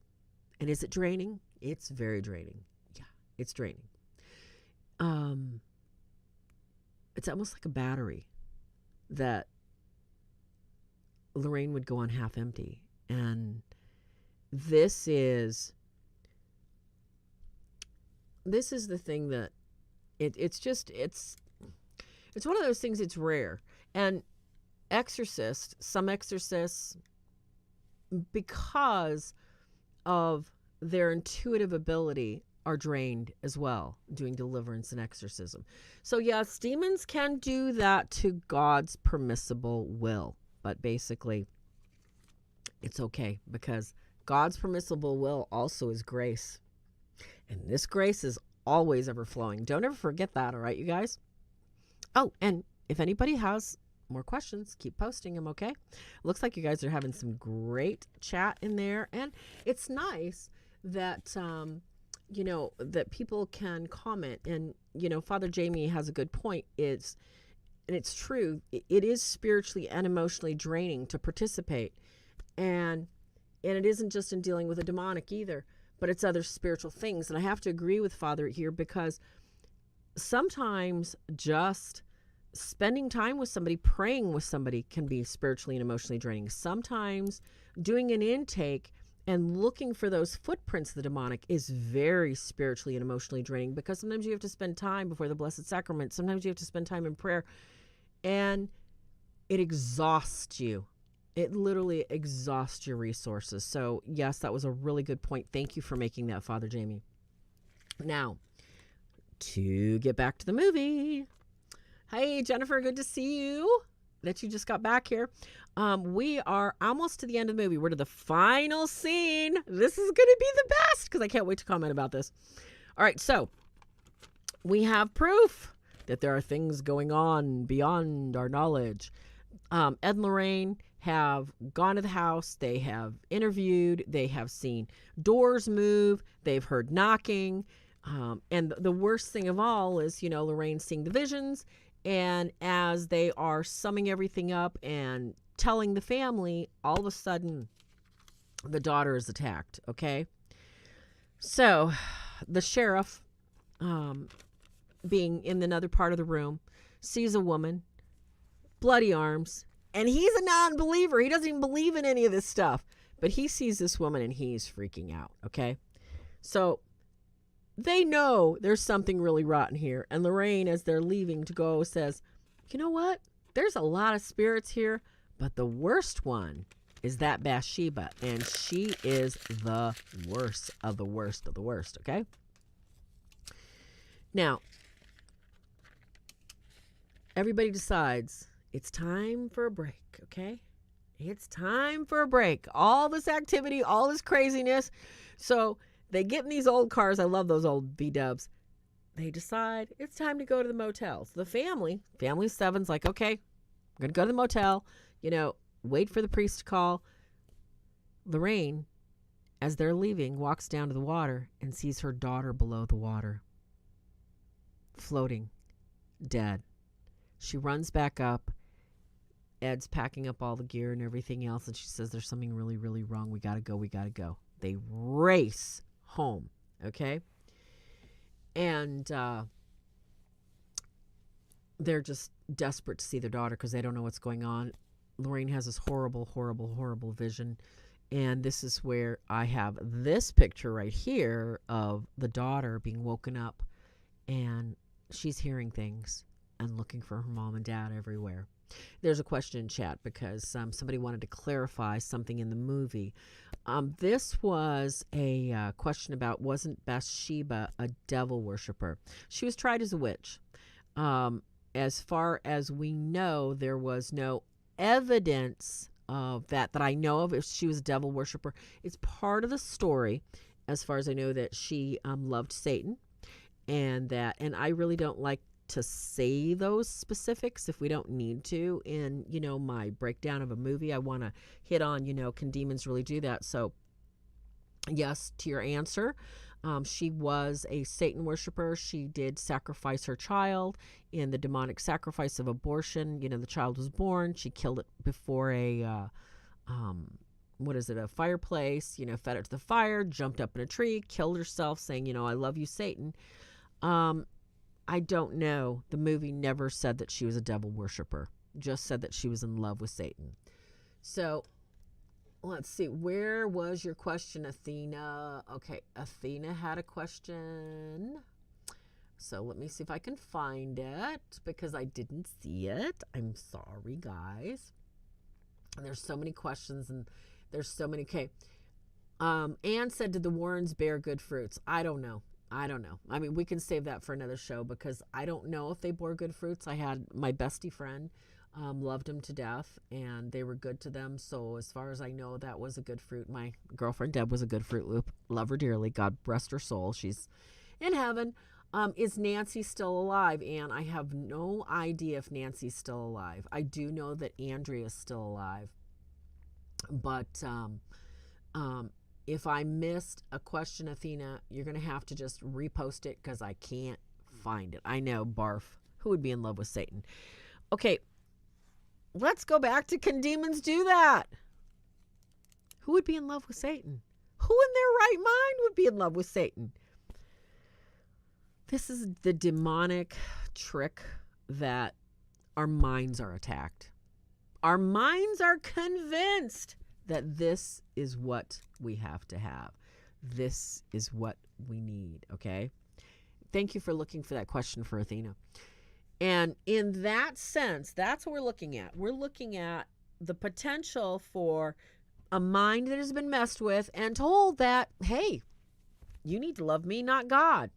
And is it draining? It's very draining. Yeah, it's draining. It's almost like a battery that Lorraine would go on half empty. And this is the thing that it's one of those things, it's rare. And some exorcists, because of their intuitive ability, are drained as well, doing deliverance and exorcism. So yes, demons can do that to God's permissible will. But basically, it's okay because God's permissible will also is grace. And this grace is always overflowing. Don't ever forget that, all right, you guys? Oh, and if anybody has more questions, keep posting them, okay? Looks like you guys are having some great chat in there. And it's nice that, that people can comment. And, Father Jamie has a good point. And it's true. It is spiritually and emotionally draining to participate. And it isn't just in dealing with a demonic either, but it's other spiritual things. And I have to agree with Father here because sometimes just spending time with somebody, praying with somebody can be spiritually and emotionally draining. Sometimes doing an intake and looking for those footprints of the demonic is very spiritually and emotionally draining because sometimes you have to spend time before the Blessed Sacrament. Sometimes you have to spend time in prayer and it exhausts you. It literally exhausts your resources. So yes, that was a really good point. Thank you for making that, Father Jamie. Now, to get back to the movie. Hey, Jennifer, good to see you. That you just got back here. We are almost to the end of the movie. We're to the final scene. This is going to be the best because I can't wait to comment about this. All right, so we have proof that there are things going on beyond our knowledge. Ed and Lorraine have gone to the house. They have interviewed. They have seen doors move. They've heard knocking. And the worst thing of all is, Lorraine seeing the visions. And as they are summing everything up and telling the family, all of a sudden, the daughter is attacked, okay? So, the sheriff, being in another part of the room, sees a woman, bloody arms, and he's a non-believer. He doesn't even believe in any of this stuff. But he sees this woman and he's freaking out, okay? So, they know there's something really rotten here. And Lorraine, as they're leaving to go, says, you know what? There's a lot of spirits here, but the worst one is that Bathsheba, and she is the worst of the worst of the worst, okay? Now, everybody decides it's time for a break, okay? It's time for a break. All this activity, all this craziness. So they get in these old cars. I love those old V-dubs. They decide it's time to go to the motel. So the family of seven's like, okay, I'm going to go to the motel, wait for the priest to call. Lorraine, as they're leaving, walks down to the water and sees her daughter below the water, floating, dead. She runs back up. Ed's packing up all the gear and everything else, and she says there's something really, really wrong. We got to go. They race home, okay? And they're just desperate to see their daughter because they don't know what's going on. Lorraine has this horrible, horrible, horrible vision. And this is where I have this picture right here of the daughter being woken up, and she's hearing things and looking for her mom and dad everywhere. There's a question in chat because somebody wanted to clarify something in the movie. This was a question about, wasn't Bathsheba a devil worshiper? She was tried as a witch. As far as we know, there was no evidence of that I know of if she was a devil worshiper. It's part of the story, as far as I know, that she loved Satan, and I really don't like to say those specifics if we don't need to in my breakdown of a movie. I want to hit on can demons really do that? So yes, to your answer, she was a Satan worshiper. She did sacrifice her child in the demonic sacrifice of abortion. The child was born, she killed it before a fireplace, fed it to the fire, jumped up in a tree, killed herself, saying, I love you, Satan. I don't know. The movie never said that she was a devil worshiper. Just said that she was in love with Satan. So, let's see. Where was your question, Athena? Okay, Athena had a question. So, let me see if I can find it because I didn't see it. I'm sorry, guys. And there's so many questions and there's so many. Okay. Anne said, did the Warrens bear good fruits? I don't know. I mean, we can save that for another show because I don't know if they bore good fruits. I had my bestie friend, loved them to death, and they were good to them. So as far as I know, that was a good fruit. My girlfriend Deb was a good fruit loop. Love her dearly. God rest her soul. She's in heaven. Is Nancy still alive? And I have no idea if Nancy's still alive. I do know that Andrea's still alive. But if I missed a question, Athena, you're going to have to just repost it because I can't find it. I know, barf. Who would be in love with Satan? Okay, let's go back to, can demons do that? Who would be in love with Satan? Who in their right mind would be in love with Satan? This is the demonic trick that our minds are attacked. Our minds are convinced that this is what we have to have. This is what we need, okay? Thank you for looking for that question for Athena. And in that sense, that's what we're looking at. We're looking at the potential for a mind that has been messed with and told that, hey, you need to love me, not God.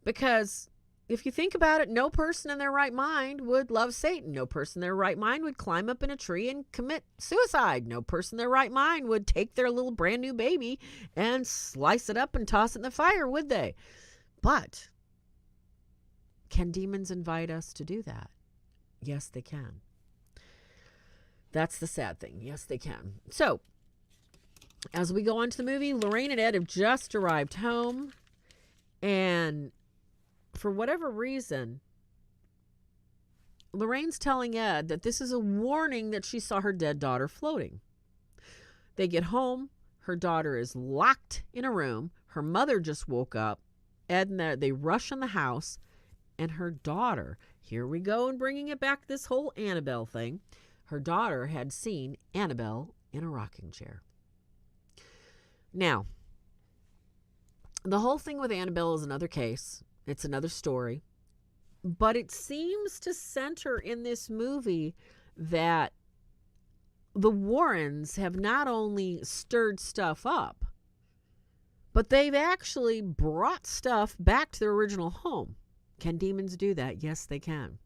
Because if you think about it, no person in their right mind would love Satan. No person in their right mind would climb up in a tree and commit suicide. No person in their right mind would take their little brand new baby and slice it up and toss it in the fire, would they? But can demons invite us to do that? Yes, they can. That's the sad thing. Yes, they can. So, as we go on to the movie, Lorraine and Ed have just arrived home, and for whatever reason, Lorraine's telling Ed that this is a warning that she saw her dead daughter floating. They get home. Her daughter is locked in a room. Her mother just woke up. Ed and they rush in the house. And her daughter, here we go and bringing it back, this whole Annabelle thing. Her daughter had seen Annabelle in a rocking chair. Now, the whole thing with Annabelle is another case. It's another story. But it seems to center in this movie that the Warrens have not only stirred stuff up, but they've actually brought stuff back to their original home. Can demons do that? Yes, they can.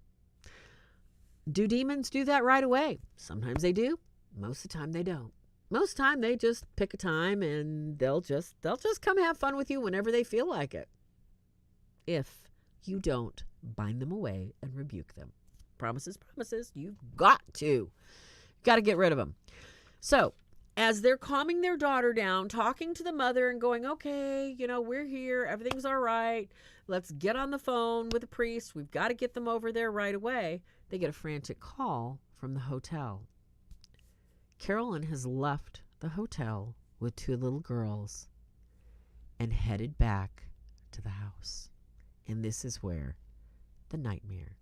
Do demons do that right away? Sometimes they do. Most of the time they don't. Most of the time they just pick a time and they'll just come have fun with you whenever they feel like it. If you don't bind them away and rebuke them. Promises. You've got to. Got to get rid of them. So, as they're calming their daughter down, talking to the mother and going, okay, we're here. Everything's all right. Let's get on the phone with the priest. We've got to get them over there right away. They get a frantic call from the hotel. Carolyn has left the hotel with 2 little girls and headed back to the house. And this is where the nightmare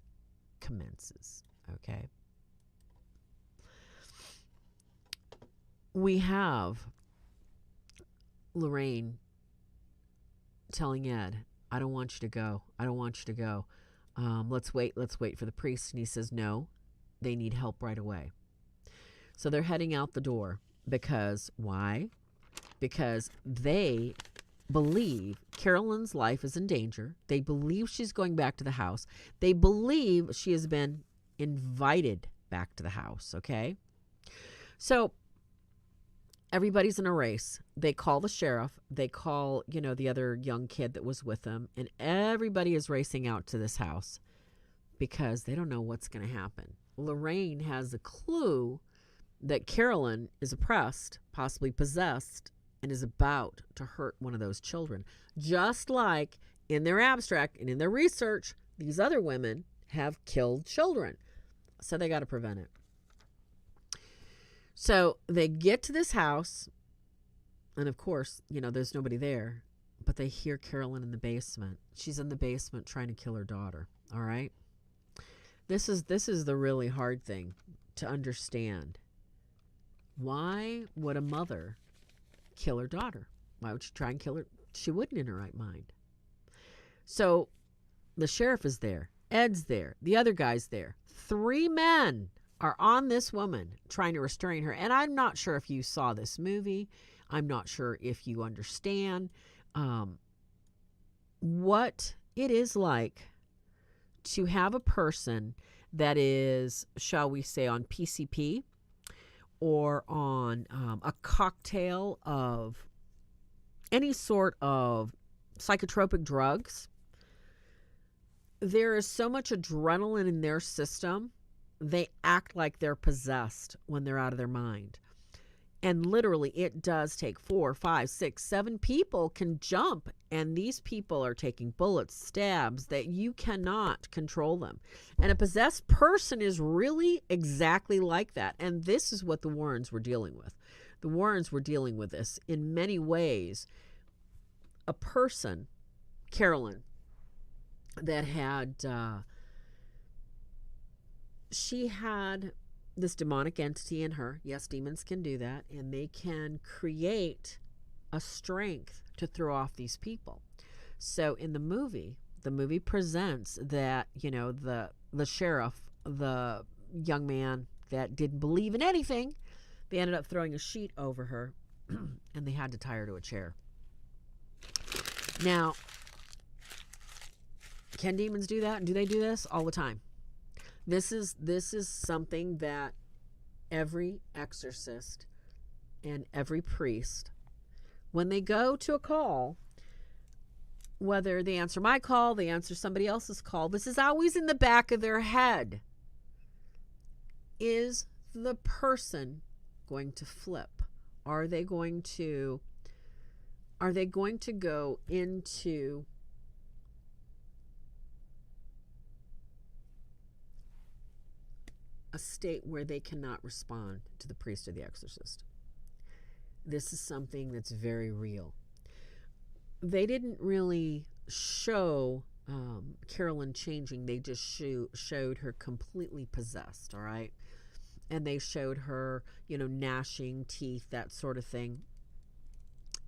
commences, okay? We have Lorraine telling Ed, I don't want you to go. I don't want you to go. Let's wait for the priest. And he says, no, they need help right away. So they're heading out the door because, why? Because they believe Carolyn's life is in danger. They believe she's going back to the house. They believe she has been invited back to the house, okay? So everybody's in a race. They call the sheriff. They call, the other young kid that was with them. And everybody is racing out to this house because they don't know what's going to happen. Lorraine has a clue that Carolyn is oppressed, possibly possessed, and is about to hurt one of those children. Just like in their abstract and in their research, these other women have killed children. So they got to prevent it. So they get to this house, and of course, there's nobody there, but they hear Carolyn in the basement. She's in the basement trying to kill her daughter, all right? This is the really hard thing to understand. Why would a mother kill her daughter? Why would she try and kill her? She wouldn't in her right mind. So the sheriff is there. Ed's there. The other guy's there. 3 men are on this woman trying to restrain her. And I'm not sure if you saw this movie. I'm not sure if you understand what it is like to have a person that is, shall we say, on PCP or on a cocktail of any sort of psychotropic drugs. There is so much adrenaline in their system, they act like they're possessed when they're out of their mind. And literally, it does take 4, 5, 6, 7 people can jump, and these people are taking bullets, stabs, that you cannot control them. And a possessed person is really exactly like that. And this is what the Warrens were dealing with. The Warrens were dealing with this in many ways. A person, Carolyn, that had, she had this demonic entity in her. Yes, demons can do that, and they can create a strength to throw off these people. So in the movie presents that, the sheriff, the young man that didn't believe in anything, they ended up throwing a sheet over her and they had to tie her to a chair. Now, can demons do that? Do they do this all the time? This is something that every exorcist and every priest, when they go to a call, whether they answer my call, they answer somebody else's call, this is always in the back of their head. Is the person going to flip? Are they going to go into a state where they cannot respond to the priest or the exorcist? This is something that's very real. They didn't really show Carolyn changing. They just showed her completely possessed, all right? And they showed her, gnashing teeth, that sort of thing.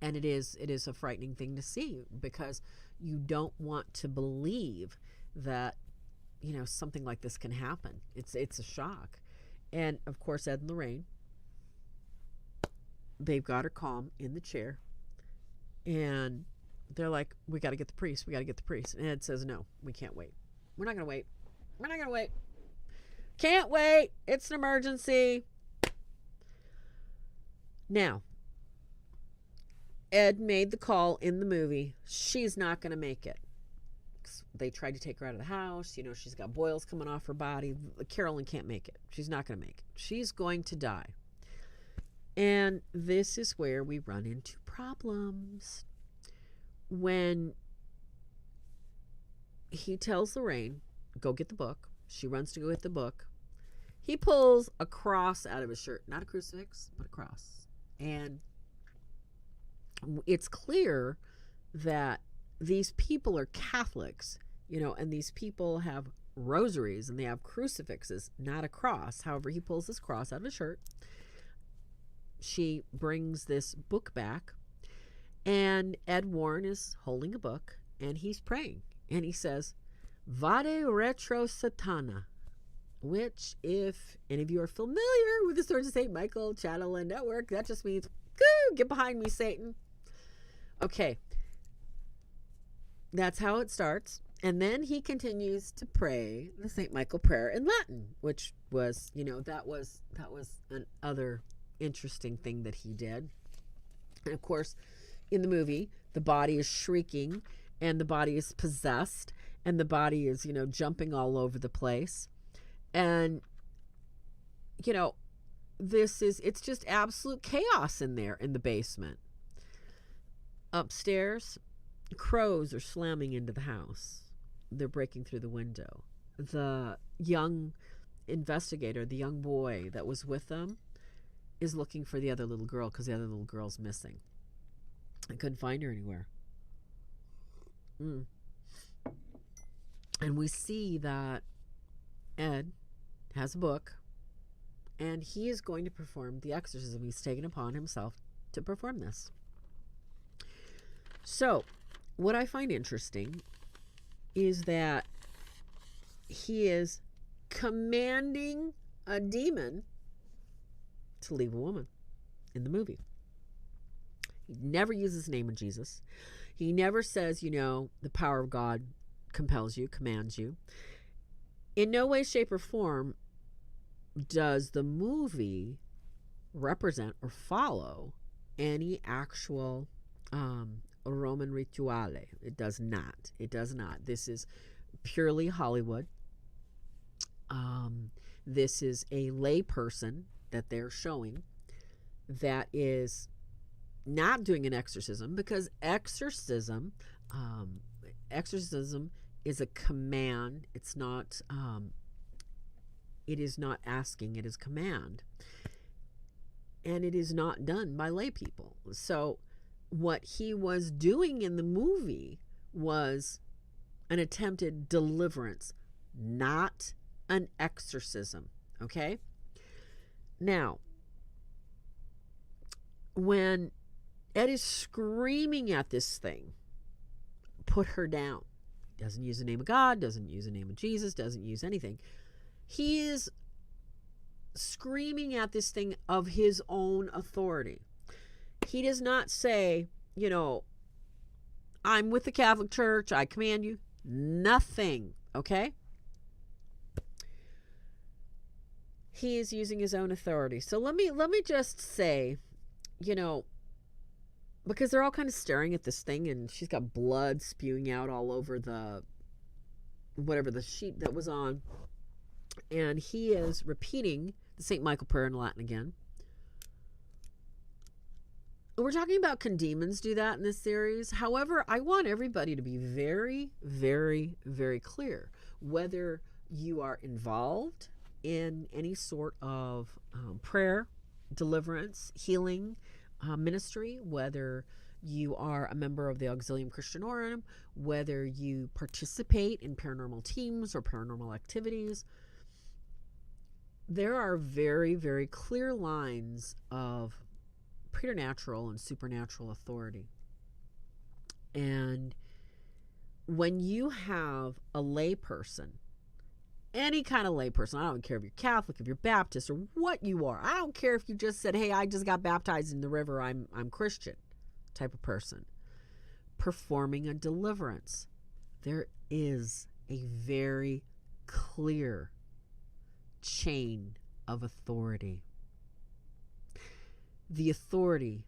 And it is a frightening thing to see, because you don't want to believe that something like this can happen. It's a shock. And of course, Ed and Lorraine, they've got her calm in the chair, and they're like, we got to get the priest. We got to get the priest. And Ed says, no, we can't wait. We're not going to wait. We're not going to wait. Can't wait. It's an emergency. Now, Ed made the call in the movie. She's not going to make it. They tried to take her out of the house. You know, she's got boils coming off her body. Carolyn can't make it. She's not going to make it. She's going to die. And this is where we run into problems. When he tells Lorraine, go get the book. She runs to go get the book. He pulls a cross out of his shirt. Not a crucifix, but a cross. And it's clear that these people are Catholics, you know, and these people have rosaries and they have crucifixes, not a cross. However, he pulls this cross out of his shirt. She brings this book back, and Ed Warren is holding a book, and he's praying. And he says, Vade retro satana, which, if any of you are familiar with the Swords of St. Michael channel and network, that just means, get behind me, Satan. Okay. That's how it starts. And then he continues to pray the St. Michael prayer in Latin, which was, you know, that was another interesting thing that he did. And of course, in the movie, the body is shrieking and the body is possessed and the body is, you know, jumping all over the place. And, you know, it's just absolute chaos in there in the basement. Upstairs, crows are slamming into the house. They're breaking through the window. The young investigator, the young boy that was with them, is looking for the other little girl because the other little girl's missing. I couldn't find her anywhere. And we see that Ed has a book, and he is going to perform the exorcism. He's taken upon himself to perform this. So, what I find interesting is that he is commanding a demon to leave a woman in the movie. He never uses the name of Jesus. He never says, you know, the power of God compels you, commands you. In no way, shape, or form does the movie represent or follow any actual Roman rituale. It does not. It does not. This is purely Hollywood. This is a lay person that they're showing that is not doing an exorcism, because exorcism is a command. It's not it is not asking, it is command, and it is not done by lay people. So what he was doing in the movie was an attempted deliverance, not an exorcism. Okay? Now, when Ed is screaming at this thing, put her down. Doesn't use the name of God, doesn't use the name of Jesus, doesn't use anything. He is screaming at this thing of his own authority. He does not say, you know, I'm with the Catholic Church, I command you. Nothing, okay? He is using his own authority. So let me just say, you know, because they're all kind of staring at this thing, and she's got blood spewing out all over the whatever the sheet that was on, and he is repeating the St. Michael prayer in Latin again. We're talking about, can demons do that in this series? However, I want everybody to be very, very, very clear. Whether you are involved in any sort of prayer, deliverance, healing ministry, whether you are a member of the Auxilium Christianorum, whether you participate in paranormal teams or paranormal activities, there are very, very clear lines of preternatural and supernatural authority. And when you have a lay person any kind of layperson, I don't care if you're Catholic, if you're Baptist, or what you are. I don't care if you just said, hey, I just got baptized in the river, I'm Christian type of person. Performing a deliverance. There is a very clear chain of authority. The authority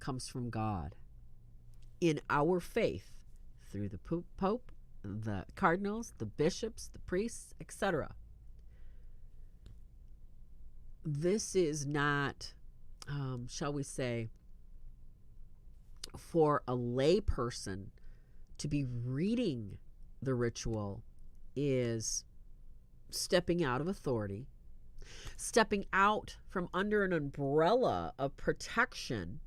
comes from God. In our faith, through the Pope, the cardinals, the bishops, the priests, etc. This is not, shall we say, for a lay person to be reading the ritual is stepping out of authority, stepping out from under an umbrella of protection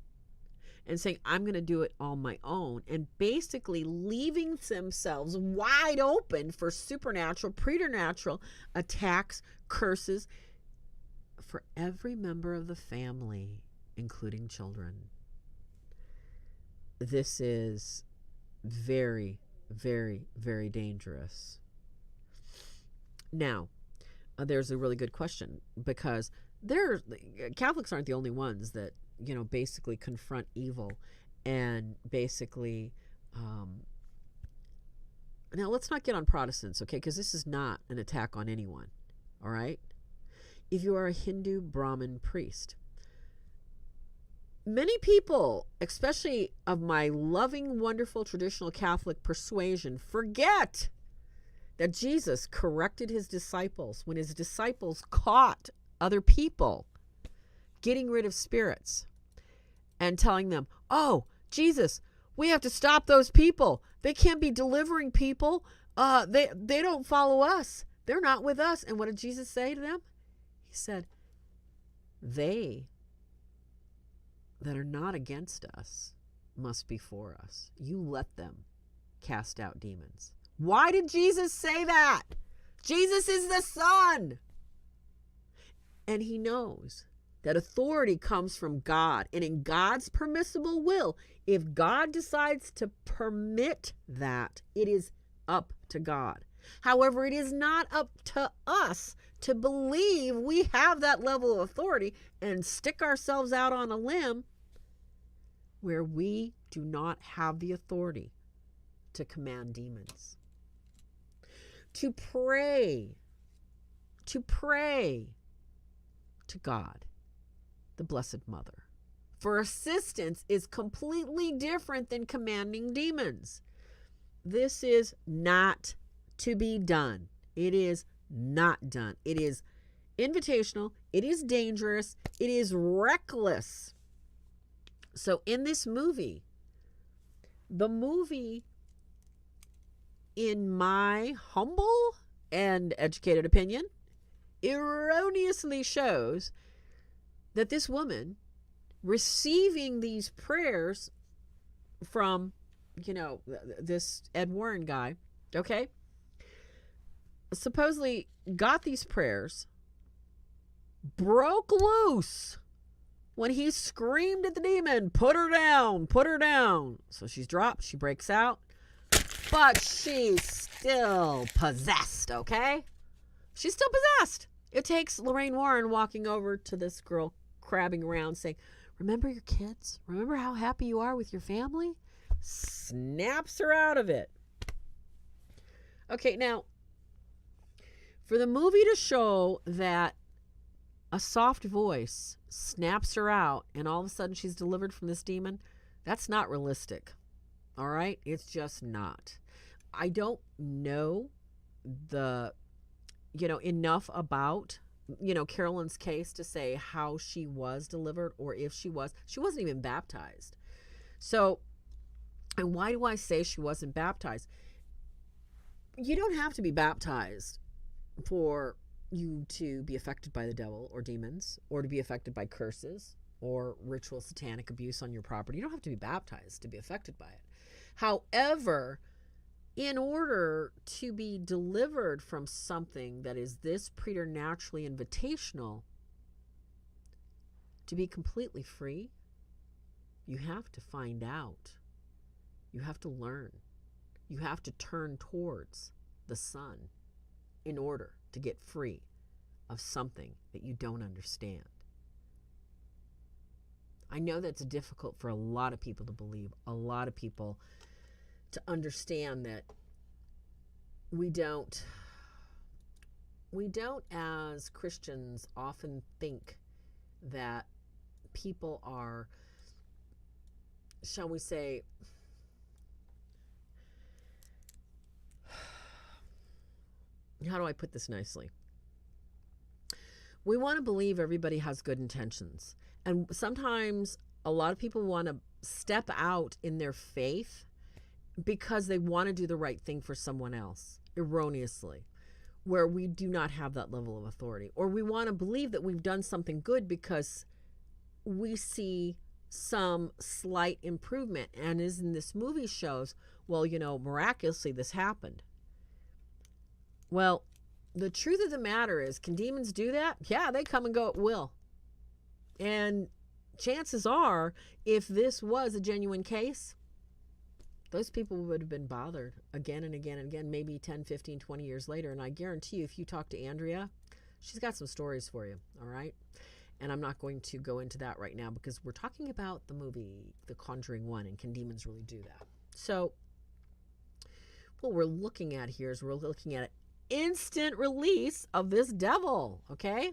and saying, I'm going to do it on my own, and basically leaving themselves wide open for supernatural, preternatural attacks, curses for every member of the family, including children. This is very, very, very dangerous. Now, there's a really good question, because Catholics aren't the only ones that, basically confront evil and basically, now let's not get on Protestants, okay? Because this is not an attack on anyone, all right? If you are a Hindu Brahmin priest, many people, especially of my loving, wonderful, traditional Catholic persuasion, forget that Jesus corrected his disciples when his disciples caught other people getting rid of spirits and telling them, oh, Jesus, we have to stop those people. They can't be delivering people. They don't follow us. They're not with us. And what did Jesus say to them? He said, they that are not against us must be for us. You let them cast out demons. Why did Jesus say that? Jesus is the Son. And he knows that authority comes from God. And in God's permissible will, if God decides to permit that, it is up to God. However, it is not up to us to believe we have that level of authority and stick ourselves out on a limb where we do not have the authority to command demons. To pray to God, the Blessed Mother, for assistance is completely different than commanding demons. This is not to be done. It is not done. It is invitational. It is dangerous. It is reckless. So in this movie, the movie, in my humble and educated opinion, erroneously shows that this woman receiving these prayers from, this Ed Warren guy, okay, supposedly got these prayers, broke loose when he screamed at the demon, put her down, put her down. So she's dropped, she breaks out, but she's still possessed, okay? She's still possessed. It takes Lorraine Warren walking over to this girl, crabbing around, saying, remember your kids? Remember how happy you are with your family? Snaps her out of it. Okay, now, for the movie to show that a soft voice snaps her out and all of a sudden she's delivered from this demon, that's not realistic. All right? It's just not. I don't know enough about, Carolyn's case to say how she was delivered or if she wasn't even baptized. So, and why do I say she wasn't baptized? You don't have to be baptized for you to be affected by the devil or demons, or to be affected by curses or ritual satanic abuse on your property. You don't have to be baptized to be affected by it. However, in order to be delivered from something that is this preternaturally invitational, to be completely free, you have to find out. You have to learn. You have to turn towards the Son. in order to get free of something that you don't understand. I know that's difficult for a lot of people to believe, a lot of people to understand that we don't as Christians often think that people are, shall we say, how do I put this nicely? We want to believe everybody has good intentions. And sometimes a lot of people want to step out in their faith because they want to do the right thing for someone else erroneously, where we do not have that level of authority. Or we want to believe that we've done something good because we see some slight improvement. And as in this movie shows, well, miraculously this happened. Well, the truth of the matter is, can demons do that? Yeah, they come and go at will. And chances are, if this was a genuine case, those people would have been bothered again and again and again, maybe 10, 15, 20 years later. And I guarantee you, if you talk to Andrea, she's got some stories for you, all right? And I'm not going to go into that right now because we're talking about the movie, The Conjuring 1, and can demons really do that? So what we're looking at here is we're looking at an instant release of this devil, okay,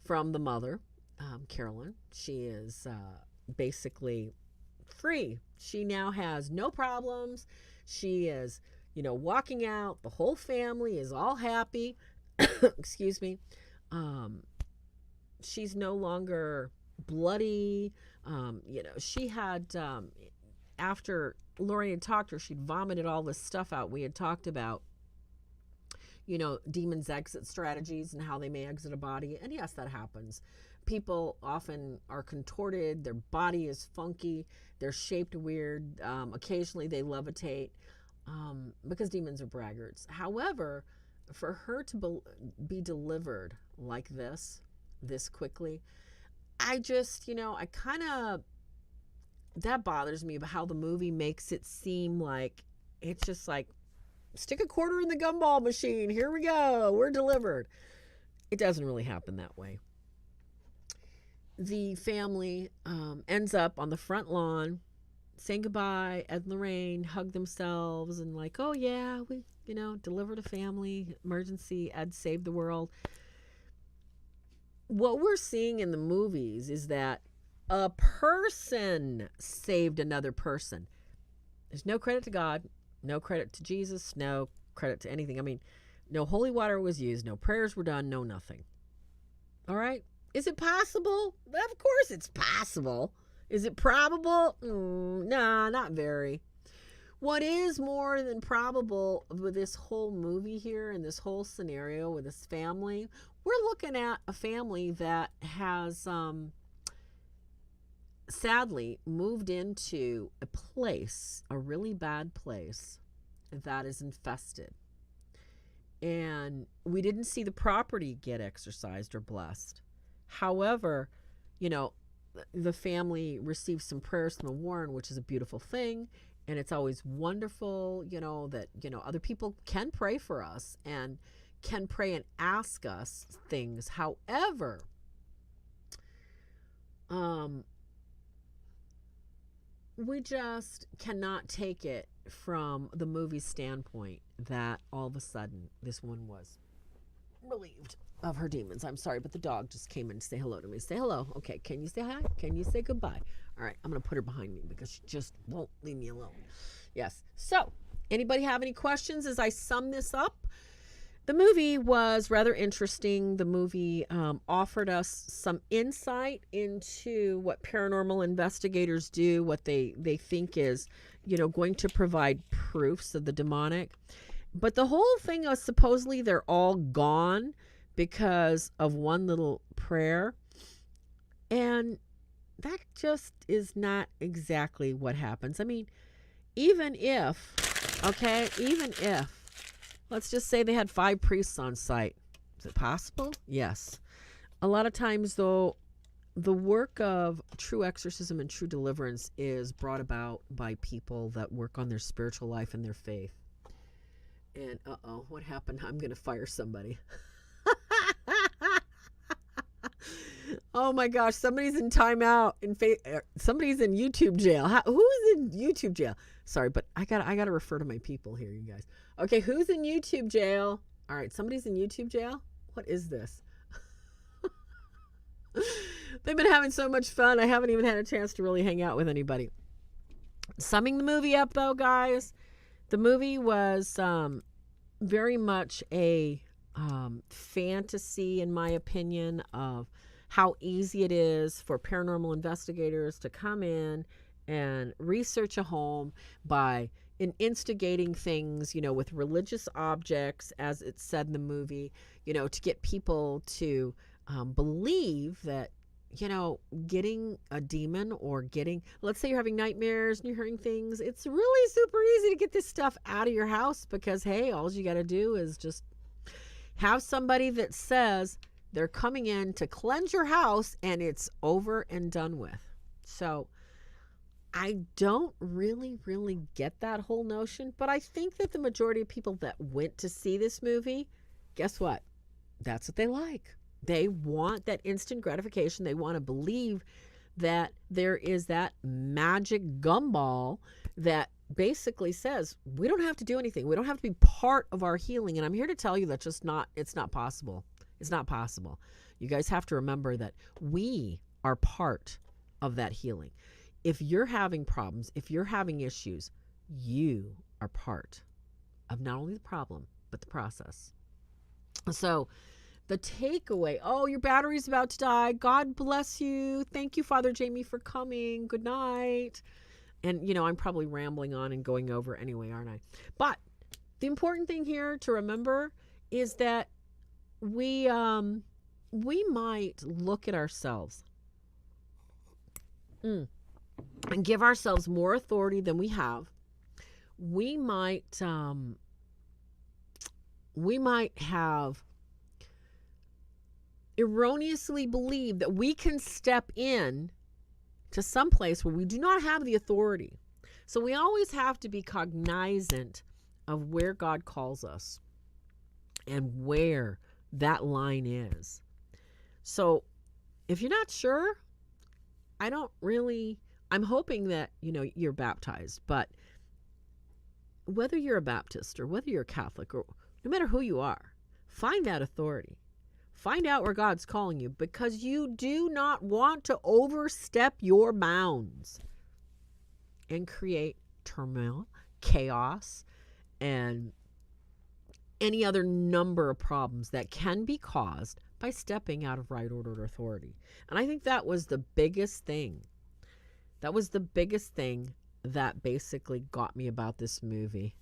from the mother. Carolyn, she is basically free. She now has no problems. She is, walking out. The whole family is all happy. Excuse me. She's no longer bloody. She had, after Lori had talked to her, she'd vomited all this stuff out. We had talked about, demons' exit strategies and how they may exit a body. And yes, that happens. People often are contorted. Their body is funky. They're shaped weird. Occasionally they levitate because demons are braggarts. However, for her to be delivered like this quickly, I just, that bothers me about how the movie makes it seem like it's just like, stick a quarter in the gumball machine. Here we go. We're delivered. It doesn't really happen that way. The family ends up on the front lawn saying goodbye. Ed and Lorraine hug themselves and like, oh yeah, we, delivered a family emergency. Ed saved the world. What we're seeing in the movies is that a person saved another person. There's no credit to God, no credit to Jesus, no credit to anything. I mean, no holy water was used, no prayers were done, no nothing. All right? Is it possible? Of course it's possible. Is it probable? Nah, not very. What is more than probable with this whole movie here and this whole scenario with this family, we're looking at a family that has sadly moved into a place, a really bad place that is infested. And we didn't see the property get exorcised or blessed. However, the family received some prayers from the Warren, which is a beautiful thing. And it's always wonderful, that, other people can pray for us and can pray and ask us things. However, we just cannot take it from the movie standpoint that all of a sudden this one was relieved of her demons. I'm sorry, but the dog just came in to say hello to me. Say hello. Okay, can you say hi? Can you say goodbye? All right, I'm going to put her behind me because she just won't leave me alone. Yes. So, anybody have any questions as I sum this up? The movie was rather interesting. The movie offered us some insight into what paranormal investigators do, what they think is, going to provide proofs of the demonic. But the whole thing was supposedly they're all gone because of one little prayer. And that just is not exactly what happens. I mean, even if, let's just say they had 5 priests on site. Is it possible? Yes. A lot of times, though, the work of true exorcism and true deliverance is brought about by people that work on their spiritual life and their faith. And what happened? I'm going to fire somebody. Oh my gosh, somebody's in timeout somebody's in YouTube jail. Who's in YouTube jail? Sorry, but I got to refer to my people here, you guys. Okay, who's in YouTube jail? All right, somebody's in YouTube jail? What is this? They've been having so much fun. I haven't even had a chance to really hang out with anybody. Summing the movie up though, guys, the movie was very much a fantasy, in my opinion, of how easy it is for paranormal investigators to come in and research a home by instigating things, with religious objects, as it's said in the movie, to get people to believe that, getting a demon or let's say you're having nightmares and you're hearing things, it's really super easy to get this stuff out of your house because, hey, all you got to do is just have somebody that says they're coming in to cleanse your house and it's over and done with. So I don't really get that whole notion, but I think that the majority of people that went to see this movie, guess what? That's what they like. They want that instant gratification. They want to believe that there is that magic gumball that basically says we don't have to do anything. We don't have to be part of our healing. And I'm here to tell you that it's not possible. It's not possible. You guys have to remember that we are part of that healing. If you're having problems, if you're having issues, you are part of not only the problem, but the process. So the takeaway, your battery's about to die. God bless you. Thank you, Father Jamie, for coming. Good night. And, I'm probably rambling on and going over anyway, aren't I? But the important thing here to remember is that we might look at ourselves and give ourselves more authority than we have. We might have erroneously believed that we can step in to some place where we do not have the authority. So we always have to be cognizant of where God calls us and where that line is. So if you're not sure, I'm hoping that, you're baptized, but whether you're a Baptist or whether you're a Catholic or no matter who you are, find that authority. Find out where God's calling you, because you do not want to overstep your bounds and create turmoil, chaos, and any other number of problems that can be caused by stepping out of right ordered authority. And I think that was the biggest thing. That was the biggest thing that basically got me about this movie.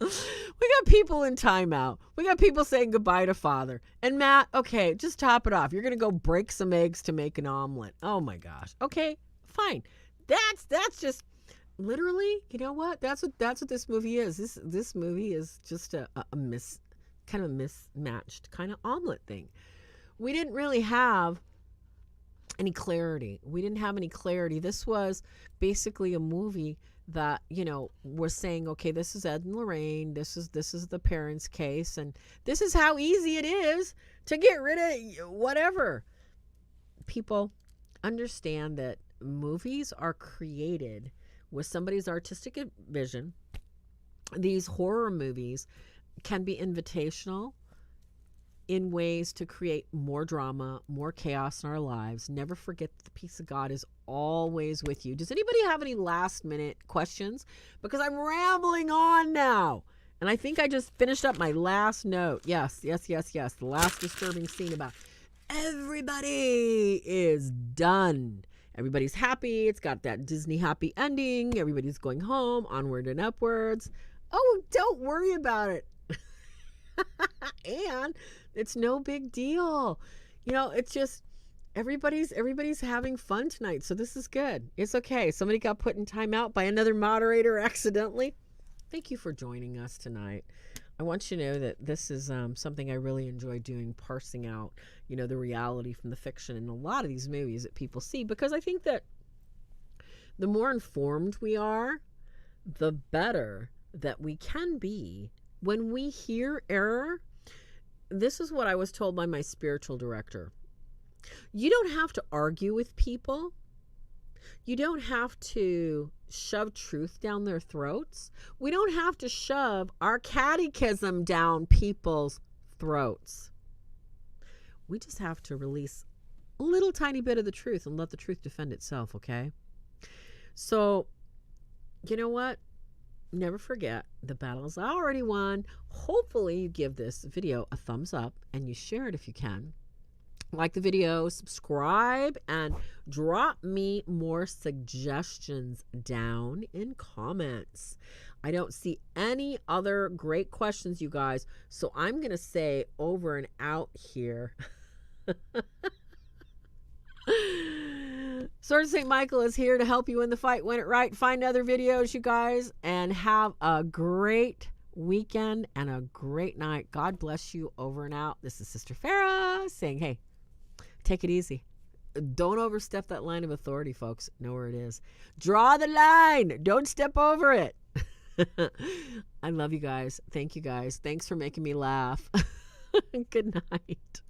We got people in timeout. We got people saying goodbye to Father. And Matt, okay, just top it off. You're going to go break some eggs to make an omelet. Oh my gosh. Okay, fine. That's just literally, you know what? That's what this movie is. This movie is just a mismatched kind of omelet thing. We didn't really have any clarity. This was basically a movie that, was saying, okay, this is Ed and Lorraine. This is the parents' case. And this is how easy it is to get rid of whatever. People understand that movies are created with somebody's artistic vision. These horror movies can be invitational in ways to create more drama, more chaos in our lives. Never forget that the peace of God is always with you. Does anybody have any last minute questions? Because I'm rambling on now. And I think I just finished up my last note. Yes. The last disturbing scene about everybody is done. Everybody's happy. It's got that Disney happy ending. Everybody's going home, onward and upwards. Oh, don't worry about it. And it's no big deal. It's just everybody's having fun tonight. So this is good. It's okay. Somebody got put in timeout by another moderator accidentally. Thank you for joining us tonight. I want you to know that this is something I really enjoy doing, parsing out, the reality from the fiction in a lot of these movies that people see, because I think that the more informed we are, the better that we can be when we hear error. This is what I was told by my spiritual director. You don't have to argue with people. You don't have to shove truth down their throats. We don't have to shove our catechism down people's throats. We just have to release a little tiny bit of the truth and let the truth defend itself, okay? So, you know what? Never forget, the battle is already won. Hopefully you give this video a thumbs up and you share it if you can. Like the video, subscribe, and drop me more suggestions down in comments. I don't see any other great questions, you guys, so I'm going to say over and out here. Sword of St. Michael is here to help you win the fight, win it right. Find other videos, you guys, and have a great weekend and a great night. God bless you. Over and out. This is Sister Farah saying, hey, take it easy. Don't overstep that line of authority, folks. Know where it is. Draw the line. Don't step over it. I love you guys. Thank you guys. Thanks for making me laugh. Good night.